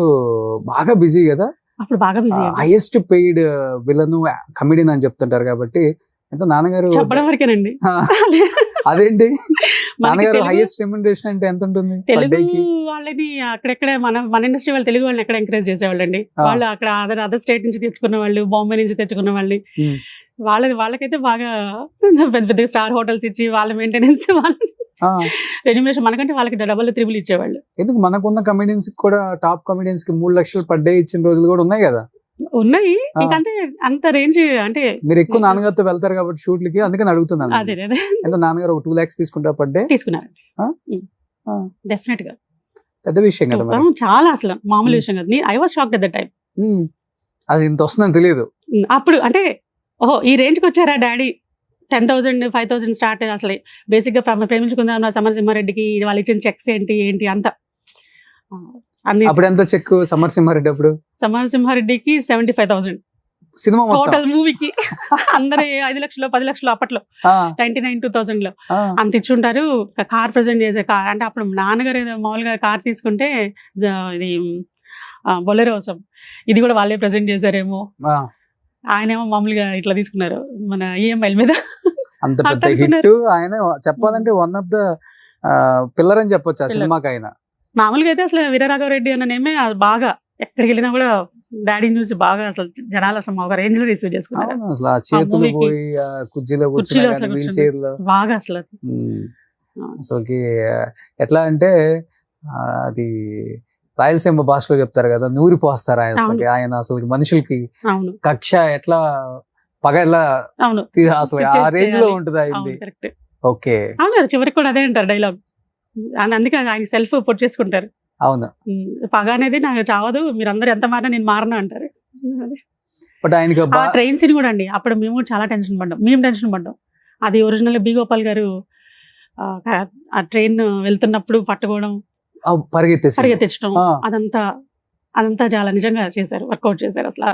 బాగా బిజీ కదా, అప్పుడు బాగా busy. Highest paid villain comedian అని చెప్తుంటారు కాబట్టి ఎంత నాన్నగారు చెప్పడం వరకేనండి. అదేంటి నాన్నగారు తెలుగు- హైయెస్ట్ రెమ్యునరేషన్ అంటే ఎంత ఉంటుంది per తెలుగు day కి? వాళ్ళని అక్కడెక్కడే మన ఇండస్ట్రీ వాళ్ళు తెలుగు వాళ్ళని ఎక్కడ ఎంకరేజ్ చేసేవాళ్ళండి. వాళ్ళు అక్కడ అదర్ స్టేట్ నుంచి తెచ్చుకున్న వాళ్ళు, బాంబే నుంచి తెచ్చుకున్న వాళ్ళు, Hmm. వాళ్ళకైతే బాగా పెద్ద పెద్ద స్టార్ హోటల్స్ ఇచ్చి వాళ్ళ మెయింటెనెన్స్, వాళ్ళ ఆ, రెన్యుమరేషన్ మనకంటే వాళ్ళకి డబల్ త్రిబుల్ ఇచ్చేవాళ్ళు. ఎందుకు మనకున్న కమెడియన్స్ కూడా టాప్ కమెడియన్స్ కి 3 లక్షలు per day ఇచ్చిన రోజులు కూడా ఉన్నాయి కదా. ఉన్నాయి, ఇంకంతే అంత రేంజ్ అంటే మీరు ఎక్కువ నాన్నగారితో వెళ్తారు కాబట్టి షూట్లకి, అందుకని అడుగుతున్నాను. అదే ఎంత నాన్నగారు ఒక 2 lakhs తీసుకుంటారు per day? తీసుకున్నారండి. ఆ. డెఫినెట్ గా పెద్ద విషయం కదా మరి. చాలా అసలు మామూలు విషయం కదా. I was shocked at the time. అది ఇంత వస్తుందని తెలియదు. అప్పుడు అంటే ఓహో ఈ రేంజ్కి వచ్చారా డాడీ, 10,000 5,000 స్టార్ట్. అసలు బేసిక్గా ప్రేమించుకుందాం సమరసింహారెడ్డికి వాళ్ళు ఇచ్చిన చెక్స్ ఏంటి అంత అన్ని. అప్పుడు ఎంత చెక్ సమరసింహారెడ్డి అప్పుడు? సమరసింహారెడ్డికి 75,000 సినిమా మొత్తం టోటల్ మూవీకి. అందరూ 5 లక్షలు 10 లక్షలు అప్పట్లో 99 2000 లో అంత ఇచ్చుంటారు. కార్ ప్రజెంట్ చేసే కార్ అంటే అప్పుడు నాన్నగారు ఏదో మామూలుగా కార్ తీసుకుంటే ఇది బొలెరో ఇది కూడా వాళ్ళే ప్రజెంట్ చేశారేమో. ఆయనేమో మామూలుగా ఇట్లా తీసుకున్నారు మన ఈఎంఐల మీద. అంత పెద్ద హిట్ ఆయన చెప్పాలంటే వన్ ఆఫ్ ద పిల్లర్ అని చెప్పొచ్చు ఆ సినిమాకి. ఆయన మామూలుగా అయితే అసలు వీరరాఘవరెడ్డి అన్న నేమే బాగా ఎక్కడికి వెళ్ళినా కూడా డాడీని చూసి బాగా అసలు జనాలు అసలు ఒక రేంజ్ లో రిసీవ్ చేసుకున్నారు. అసలు ఆ చేతులు పోయి కుర్చీలో బాగా అసలు అసలుకి ఎట్లా అంటే అది రాయలసీమ భాషలో చెప్తారు కదా, నూరి పోస్తారు ఆయన. అసలు ఆయన అసలు మనుషులకి కక్ష ఎట్లా పగ ఎట్లా అసలు ఆ రేంజ్ లో ఉంటుంది అయింది. ఓకే, అవును, చివరికి కూడా అదే అంటారు డైలాగ్. అందుకే ఆయన సెల్ఫ్ పొట్ చేసుకుంటారు. అవును, పగ అనేది నాకు చావదు, మీరు అందరు ఎంత మారినా నేను మారను అంటారు. బట్ ఆయనకి ట్రైన్ సీన్ కూడా అండి, అప్పుడు మేము చాలా టెన్షన్ పడ్డాం. అది ఒరిజినల్ బి గోపాల్ గారు ఆ ట్రైన్ వెళ్తున్నప్పుడు పట్టుకోవడం, పరిగెత్తించడం, అదంతా చాలా నిజంగా చేశారు, వర్కౌట్ చేశారు. అసలు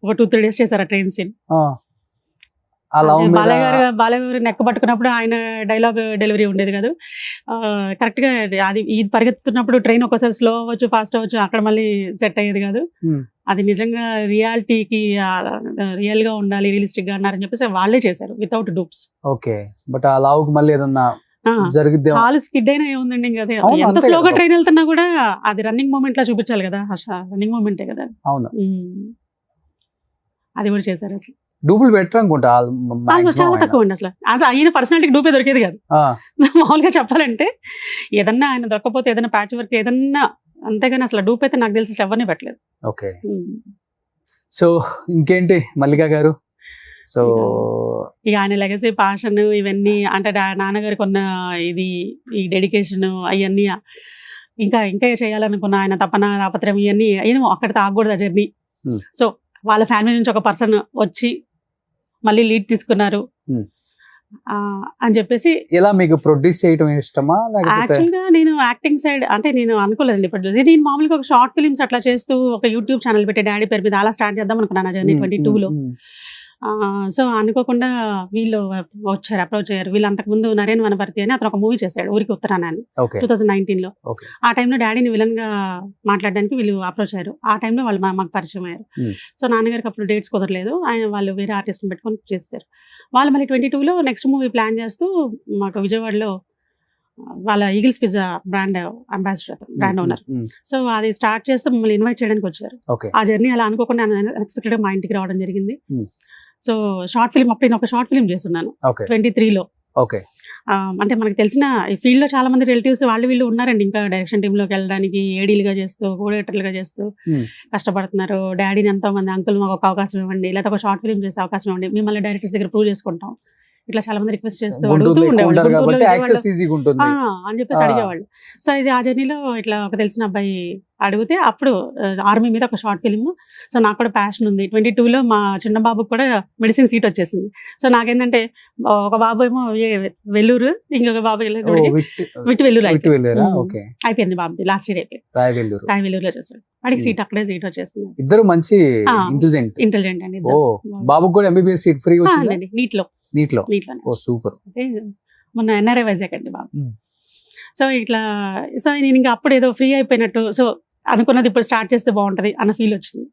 ఒక 2-3 days చేశారు ఆ ట్రైన్ సీన్. బాలయ్య గారు నెక్క పట్టుకున్నప్పుడు ఆయన డైలాగ్ డెలివరీ ఉండేది కాదు కరెక్ట్ గా. అది ఇది పరిగెత్తుతున్నప్పుడు ట్రైన్ ఒకసారి స్లో అవ్వచ్చు, ఫాస్ట్ అవ్వచ్చు, అక్కడ మళ్ళీ సెట్ అయ్యేది కాదు. అది నిజంగా రియాలిటీకి రియల్ గా ఉండాలి, రియలిస్టిక్ గా అన్నారని చెప్పేసి వాళ్ళే చేశారు వితౌట్ డూప్స్. ఓకే, బట్ ఆ లావుకి మళ్ళీ ఏదన్నా జరిగిద్దే. హాల్ స్కిడ్ అయినా ఏముందండి ఇంకా అదే. అవును, ఎంత అంతే స్లోగా కదా. ట్రైన్ వెళ్తున్నా కూడా అది రన్నింగ్ మూమెంట్ లా చూపించాలి కదా, రన్నింగ్ మూమెంటే కదా. అవును, అది కూడా చేశారు అసలు. డూపులు బెటర్ అనుకుంటా చాలా తక్కువ అండి అసలు. ఆయన పర్సనాలిటీకి డూపే దొరికేది కాదు. మామూలుగా చెప్పాలంటే ఏదన్నా ఆయన దొరకపోతే ఏదైనా ప్యాచ్ వర్క్ ఏదన్నా, అంతేగాని అసలు డూప్ అయితే నాకు తెలిసి ఎవరిని పెట్టలేదు. ఓకే. సో ఇంకేంటి మల్లిక గారు? సో ఇక ఆయన లెగసీ, పాషన్ ఇవన్నీ అంటే నాన్నగారికి ఉన్న ఇది, ఈ డెడికేషన్ అవన్నీ, ఇంకా ఇంకా చేయాలనుకున్న ఆయన తపన తాపత్రయం ఇవన్నీ ఏమో అక్కడ తాగకూడదు ఆ జర్నీ. సో వాళ్ళ ఫ్యామిలీ నుంచి ఒక పర్సన్ వచ్చి మళ్ళీ లీడ్ తీసుకున్నారు అని చెప్పేసి. ఇలా మీకు ప్రొడ్యూస్ చేయడం ఇష్టమా? యాక్చువల్గా నేను యాక్టింగ్ సైడ్ అంటే నేను అనుకోలేదండి. ఇప్పుడు నేను మామూలుగా ఒక షార్ట్ ఫిలిమ్స్ అట్లా చేస్తూ ఒక యూట్యూబ్ ఛానల్ పెట్టి డాడీ పేరు మీద అలా స్టార్ట్ చేద్దాం అనుకున్నాను జర్నీ 22లో. సో అనుకోకుండా వీళ్ళు వచ్చారు, అప్రోచ్ అయ్యారు. వీళ్ళు అంతకుముందు నరేన్ వనపర్తి అని అతను ఒక మూవీ చేశాడు ఊరికి ఉత్తరాయణాన్ని 2019లో. ఆ టైంలో డాడీని విలన్ గా మాట్లాడడానికి వీళ్ళు అప్రోచ్ అయ్యారు. ఆ టైంలో వాళ్ళు మాకు పరిచయం అయ్యారు. సో నాన్నగారికి అప్పుడు డేట్స్ కుదరలేదు, వాళ్ళు వేరే ఆర్టిస్ట్ని పెట్టుకొని చేశారు. వాళ్ళు మళ్ళీ 22లో నెక్స్ట్ మూవీ ప్లాన్ చేస్తూ మాకు విజయవాడలో వాళ్ళ eagles pizza brand ambassador, brand owner. So అది స్టార్ట్ చేస్తూ మమ్మల్ని ఇన్వైట్ చేయడానికి వచ్చారు. ఆ జర్నీ అలా అనుకోకుండా అన్ఎక్స్పెక్టెడ్ గా మా ఇంటికి రావడం జరిగింది. సో షార్ట్ ఫిల్మ్ అప్పుడు నేను ఒక షార్ట్ ఫిల్మ్ చేస్తున్నాను 23లో. అంటే మనకు తెలిసిన ఈ ఫీల్డ్ లో చాలా మంది రిలేటివ్స్ వాళ్ళు వీళ్ళు ఉన్నారండి. ఇంకా డైరెక్షన్ టీమ్ లోకి వెళ్ళడానికి ఏడీలుగా చేస్తూ, కోఆర్డినేటర్లుగా చేస్తూ కష్టపడుతున్నారు. డాడీని ఎంతో మంది అంకుల్ మాకు ఒక అవకాశం ఇవ్వండి, లేదా ఒక షార్ట్ ఫిల్మ్ చేసే అవకాశం ఇవ్వండి, మిమ్మల్ని డైరెక్టర్స్ దగ్గర ప్రూవ్ చేసుకుంటాం, ఇట్లా చాలా మంది రిక్వెస్ట్ చేస్తూ అడుగుతూ ఉండేవాళ్ళు అని చెప్పేసి అడిగేవాళ్ళు. సో ఇది ఆ జర్నీలో ఇట్లా ఒక తెలిసిన అబ్బాయి అడిగితే అప్పుడు ఆర్మీ మీద ఒక షార్ట్ ఫిల్మ్. సో నాకు కూడా ప్యాషన్ ఉంది. 22లో మా చిన్న బాబుకి కూడా మెడిసిన్ సీట్ వచ్చేసింది. సో నాకేంటంటే ఒక బాబు ఏమో వెల్లూరు, ఇంకొక బాబు విట్టు వెల్లూరు అయిపోయింది. బాబుది లాస్ట్ ఇయర్ అయిపోయింది, రాయవెల్లూరులో చేశాడు. వాడికి సీట్ అక్కడే సీట్ వచ్చేసింది. ఇద్దరు మంచి ఇంటెలిజెంట్ అండి. బాబుకి కూడా ఎంబీబీఎస్ సీట్ ఫ్రీ వచ్చింది నీట్లో. సూపర్. మొన్న ఎన్ఆర్ఐ వైజాగ్ అండి బాబు. సో ఇట్లా సో నేను ఇంకా అప్పుడు ఏదో ఫ్రీ అయిపోయినట్టు, సో అనుకున్నది ఇప్పుడు స్టార్ట్ చేస్తే బాగుంటది అన్న ఫీల్ వచ్చింది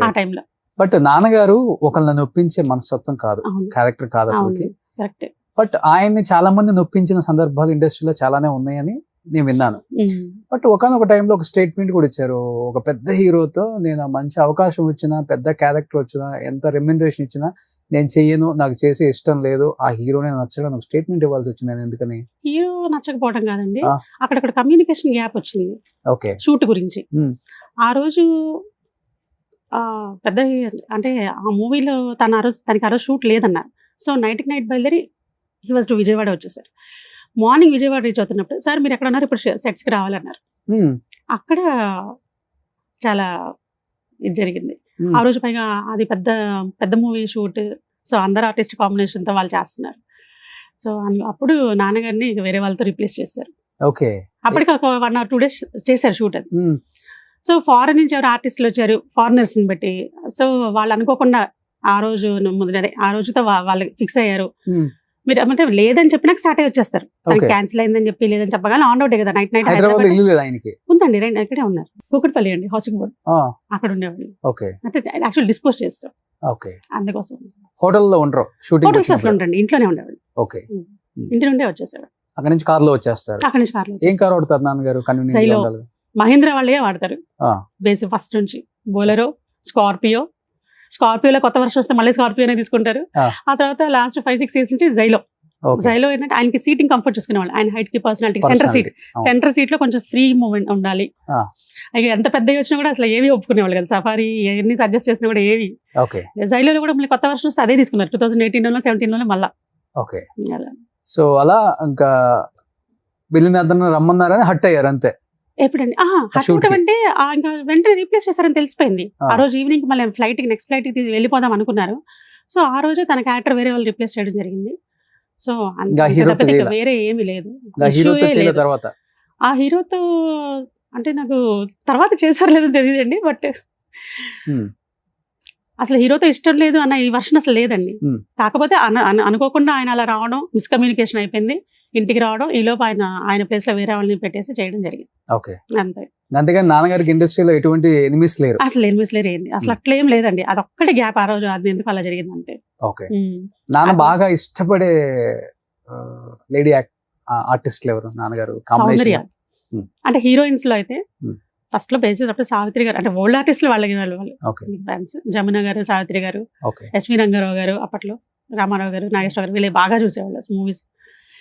ఆ టైంలో. బట్ నాన్నగారు ఒకళ్ళని నొప్పించే మనస్తత్వం కాదు, క్యారెక్టర్ కాదు అసలుకి. కరెక్ట్. బట్ ఆయన్ని చాలా మంది నొప్పించిన సందర్భాలు ఇండస్ట్రీలో చాలానే ఉన్నాయని నేను విన్నాను. బట్ ఒకనొక టైంలో ఒక స్టేట్మెంట్ కూడా ఇచ్చారు, ఒక పెద్ద హీరోతో నేను మంచి అవకాశం వచ్చినా, పెద్ద క్యారెక్టర్ వచ్చినా, ఎంత రెమ్యునరేషన్ ఇచ్చినా నేను చెయ్యను, నాకు చేసే ఇష్టం లేదు, ఆ హీరోనే నచ్చడం, ఒక స్టేట్మెంట్ ఇవ్వాల్సి వచ్చింది. ఎందుకని? హీరో నచ్చకపోవడం కాదండి, అక్కడ కమ్యూనికేషన్ గ్యాప్ వచ్చింది షూట్ గురించి. ఆ రోజు పెద్ద అంటే ఆ మూవీలో తనకి ఆ రోజు షూట్ లేదన్నారు. సో నైట్కి నైట్ బయలుదేరి హీ వాజ్ టు విజయవాడ వచ్చేసారు. మార్నింగ్ విజయవాడ రీచ్ అవుతున్నప్పుడు సార్ మీరు ఎక్కడ ఉన్నారు, ఇప్పుడు సెట్స్కి రావాలన్నారు. అక్కడ చాలా ఇది జరిగింది ఆ రోజు. పైగా అది పెద్ద మూవీ షూట్. సో అందరు ఆర్టిస్ట్ కాంబినేషన్తో వాళ్ళు చేస్తున్నారు. సో అప్పుడు నాన్నగారిని వేరే వాళ్ళతో రీప్లేస్ చేశారు. అప్పటికి ఒక 1 or 2 days చేశారు షూట్ అది. సో ఫారెన్ నుంచి ఎవరు ఆర్టిస్టులు వచ్చారు, ఫారినర్స్ని బట్టి. సో వాళ్ళు అనుకోకుండా ఆ రోజుతో వాళ్ళు ఫిక్స్ అయ్యారు. మీరు అంటే లేదని చెప్పినాక స్టార్ట్ అయ్యి వచ్చేస్తారు. క్యాన్సిల్ అయిందని చెప్పి లేదని చెప్పగానే ఆన్ అవుట్ కదా. నైట్ ఉందండి, ఇక్కడే ఉన్నారు, కూకట్పల్లి అండి, హౌసింగ్ బోర్డ్ అక్కడ ఉండేవాళ్ళు. అంటే యాక్చువల్ డిస్పోజ్ చేస్తారు, అందుకోసం హోటల్లో ఉండరు, హోటల్స్ అసలు ఉండండి, ఇంట్లోనే ఉండేవాళ్ళు. ఇంటి నుండే వచ్చేసాడు. అక్కడ నుంచి కార్లో వచ్చేస్తారు. అక్కడ నుంచి కార్లో ఏం కార్ వాడతారు నాన్నగారు? మహీంద్రా వాళ్ళే వాడతారు బేసిక్ ఫస్ట్ నుంచి. బోలెరో, స్కార్పియోలో కొత్త వర్షన్ వస్తే మళ్ళీ స్కార్పియోనే తీసుకుంటారు. ఆ తర్వాత లాస్ట్ 5-6 years నుంచి జైలో ఏంటంటే ఆయనకి సీటింగ్ కంఫర్ట్ చూసుకునేవాళ్ళు. ఆయన హైట్ కి పర్సనాలిటీ సెంటర్ సీట్ లో కొంచెం ఫ్రీ మూవ్మెంట్ ఉండాలి. అయితే ఎంత పెద్దగా వచ్చినా కూడా అసలు ఏవి ఒప్పుకునేవాళ్ళు కదా. సఫారీ ఎన్ని సజెస్ట్ చేసినా కూడా ఏవి. జైలో కూడా మళ్ళీ కొత్త వర్షన్ వస్తే అదే తీసుకున్నారు 2018లో 17లో మళ్ళా. సో అలా ఇంకా వెళ్ళిన అతను రమ్మన్నారని హట్ అయ్యారు అంతే. ఎప్పుడండి అంటే ఇంకా వెంటనే రీప్లేస్ చేశారని తెలిసిపోయింది. ఆ రోజు ఈవినింగ్ మళ్ళీ నెక్స్ట్ ఫ్లైట్ కి వెళ్ళిపోదాం అనుకున్నారు. సో ఆ రోజు తన క్యారెక్టర్ వేరే వాళ్ళు రీప్లేస్ చేయడం జరిగింది. సో వేరే ఏమీ లేదు. ఆ హీరోతో అంటే నాకు తర్వాత చేశారు లేదని తెలియదండి. బట్ అసలు హీరోతో ఇష్టం లేదు అన్న ఈ వర్షన్ అసలు లేదండి. కాకపోతే అనుకోకుండా ఆయన అలా రావడం, మిస్కమ్యూనికేషన్ అయిపోయింది. ఇంటికి రావడం, ఈలోపు ఆయన ప్లేస్ లో వేరే వాళ్ళని పెట్టేసి చేయడం జరిగింది. అంతే. అంతేగాని నాన్నగారికి ఇండస్ట్రీలో ఎటువంటి ఎనిమిస్ లేరు, అసలు ఎనిమిస్ లేరు ఏంటి, అసలు అట్లేం లేదండి. అదొక్కటి గ్యాప్ ఆ రోజు, అది ఎందుకు అలా జరిగింది అంతే. నాన్న బాగా ఇష్టపడే లేడీ ఆర్టిస్టులు ఎవరు నాన్నగారు సౌందర్య కాంబినేషన్? అంటే హీరోయిన్స్ లో అయితే Hmm. ఫస్ట్ లో బేసేటప్పుడు సావిత్రి గారు అంటే ఓల్డ్ ఆర్టిస్టులు వాళ్ళు ఓకే ఫ్యాన్స్. జమున గారు, సావిత్రి గారు, ఓకే. ఎస్వి రంగారావు గారు, అప్పట్లో రామారావు గారు, నాగేశ్వర గారు, వీళ్ళు బాగా చూసేవాళ్ళు మూవీస్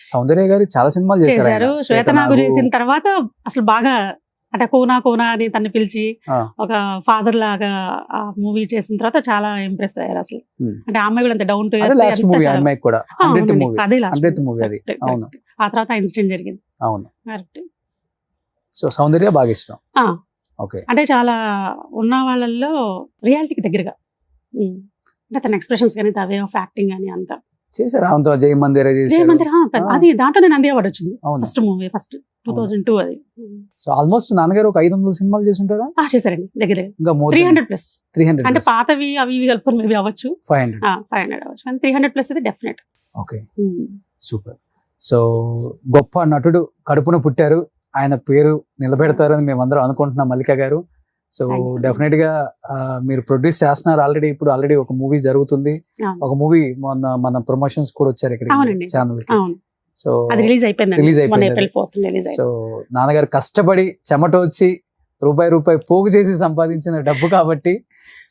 సౌందర్య గారు చాలా సినిమాలు చేశారు చేశారు. ఆయన. శ్వేతనాగు చేసిన తర్వాత అసలు బాగా అంటే కోనా కోనా అని తను పిలిచి ఆ. ఒక ఫాదర్ లాగా ఆ మూవీ చేసిన తర్వాత చాలా ఇంప్రెస్ అయ్యారు అసలు. Hmm. అంటే ఆ అమ్మాయి కూడా అంత డౌన్ టు అదే లాస్ట్ మూవీ అమ్మాయికి కూడా 100th మూవీ, 100th మూవీ అది. అవును ఆ తర్వాత ఇన్సిడెంట్ జరిగింది. అవును. కరెక్ట్. సో సౌందర్య బాగా ఇష్టం. ఆ. ఓకే. అంటే చాలా ఉన్న వాళ్ళల్లో రియాలిటీకి దగ్గరగా అంటే తన ఎక్స్ప్రెషన్స్ కానీ వే ఆఫ్ యాక్టింగ్ కానీ అంతా చేశారు. ఆమెతో జై మందిర చేశారు. జయమందిర అది దాంట్లో నంది అవార్డు వచ్చింది. అవును. ఫస్ట్ మూవీ 2002 అది. సో ఆల్మోస్ట్ నాన్నగారు ఒక 500 సినిమాలు చేసి ఉంటారా? చేశారండి దగ్గర ఇంకా మోర్ 300+. 300 అంటే పాతవి అవి ఇవి కలుపుకొని మేబీ అవ్వచ్చు 500. 500 అవ్వచ్చు కానీ 300+ అయితే డెఫినెట్. Okay, super. సో గొప్ప నటుడు కడుపున పుట్టారు, ఆయన పేరు నిలబెడతారని మేమందరం అనుకుంటున్నాం మల్లిక గారు. So Thanks. డెఫినెట్ గా మీరు ప్రొడ్యూస్ చేస్తున్నారు ఆల్రెడీ. ఇప్పుడు ఆల్రెడీ ఒక మూవీ జరుగుతుంది. అవును. ఒక మూవీ మన ప్రమోషన్స్ కూడా వచ్చారు ఇక్కడ అవునండి. ఛానల్ కి. అవును, సో అది రిలీజ్ అయిపోయింది. Release అయిపోయింది. April 4th రిలీజ్ సో అయిపోయింది. నాన్నగారు కష్టపడి చెమట వచ్చి రూపాయి పోగు చేసి సంపాదించిన డబ్బు కాబట్టి,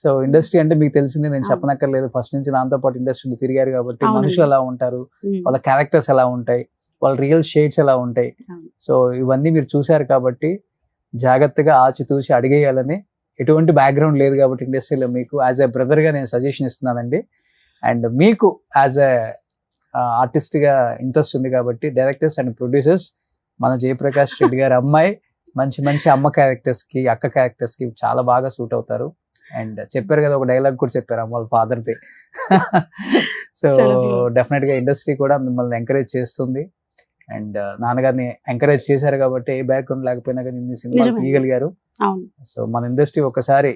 సో ఇండస్ట్రీ అంటే మీకు తెలిసిందే, నేను అవును. చెప్పనక్కర్లేదు. ఫస్ట్ నుంచి నాతో పాటు ఇండస్ట్రీలో తిరిగారు కాబట్టి అవునండి. మనుషులు ఎలా ఉంటారు, వాళ్ళ క్యారెక్టర్స్ ఎలా ఉంటాయి, వాళ్ళ రియల్ షేడ్స్ ఎలా ఉంటాయి, అవును. సో ఇవన్నీ మీరు చూశారు కాబట్టి జాగ్రత్తగా ఆచితూచి అడిగేయాలని. ఎటువంటి బ్యాక్గ్రౌండ్ లేదు కాబట్టి ఇండస్ట్రీలో మీకు యాజ్ ఎ బ్రదర్గా నేను సజెషన్ ఇస్తున్నానండి. అండ్ మీకు యాజ్ ఎ ఆర్టిస్ట్గా ఇంట్రెస్ట్ ఉంది కాబట్టి డైరెక్టర్స్ అండ్ ప్రొడ్యూసర్స్ మన జయప్రకాష్ రెడ్డి గారి అమ్మాయి మంచి మంచి అమ్మ క్యారెక్టర్స్కి, అక్క క్యారెక్టర్స్కి చాలా బాగా సూట్ అవుతారు. అండ్ చెప్పారు కదా, ఒక డైలాగ్ కూడా చెప్పారు అమ్మ వాళ్ళ ఫాదర్ది. సో చాలా beautiful. డెఫినెట్గా ఇండస్ట్రీ కూడా మిమ్మల్ని ఎంకరేజ్ చేస్తుంది. అండ్ నాన్నగారిని ఎంకరేజ్ చేశారు కాబట్టి ఏ బ్యాక్గ్రౌండ్ లేకపోయినా కానీ ఇన్ని సినిమాలు నిజమే. తీయగలిగారు. అవును. సో మన ఇండస్ట్రీ ఒకసారి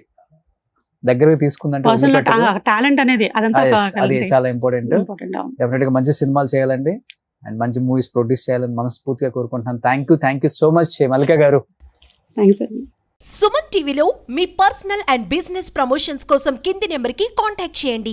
దగ్గరకు తీసుకుందంటే పర్సనల్ వదిలిపెట్టదు. టాలెంట్ అనేది అదంతా అది చాలా ఇంపార్టెంట్. ఇంపార్టెంట్. అవును. డెఫినెట్ గా మంచి సినిమాలు చేయాలండి అండ్ మంచి మూవీస్ ప్రొడ్యూస్ చేయాలని మనస్ఫూర్తిగా కోరుకుంటున్నాను. థ్యాంక్ యూ సో మచ్ మల్లిక గారు. థ్యాంక్స్ అండి. సుమన్ టీవీలో మీ పర్సనల్ అండ్ బిజినెస్ ప్రమోషన్స్ కోసం కింది నెంబర్కి కాంటాక్ట్ చేయండి.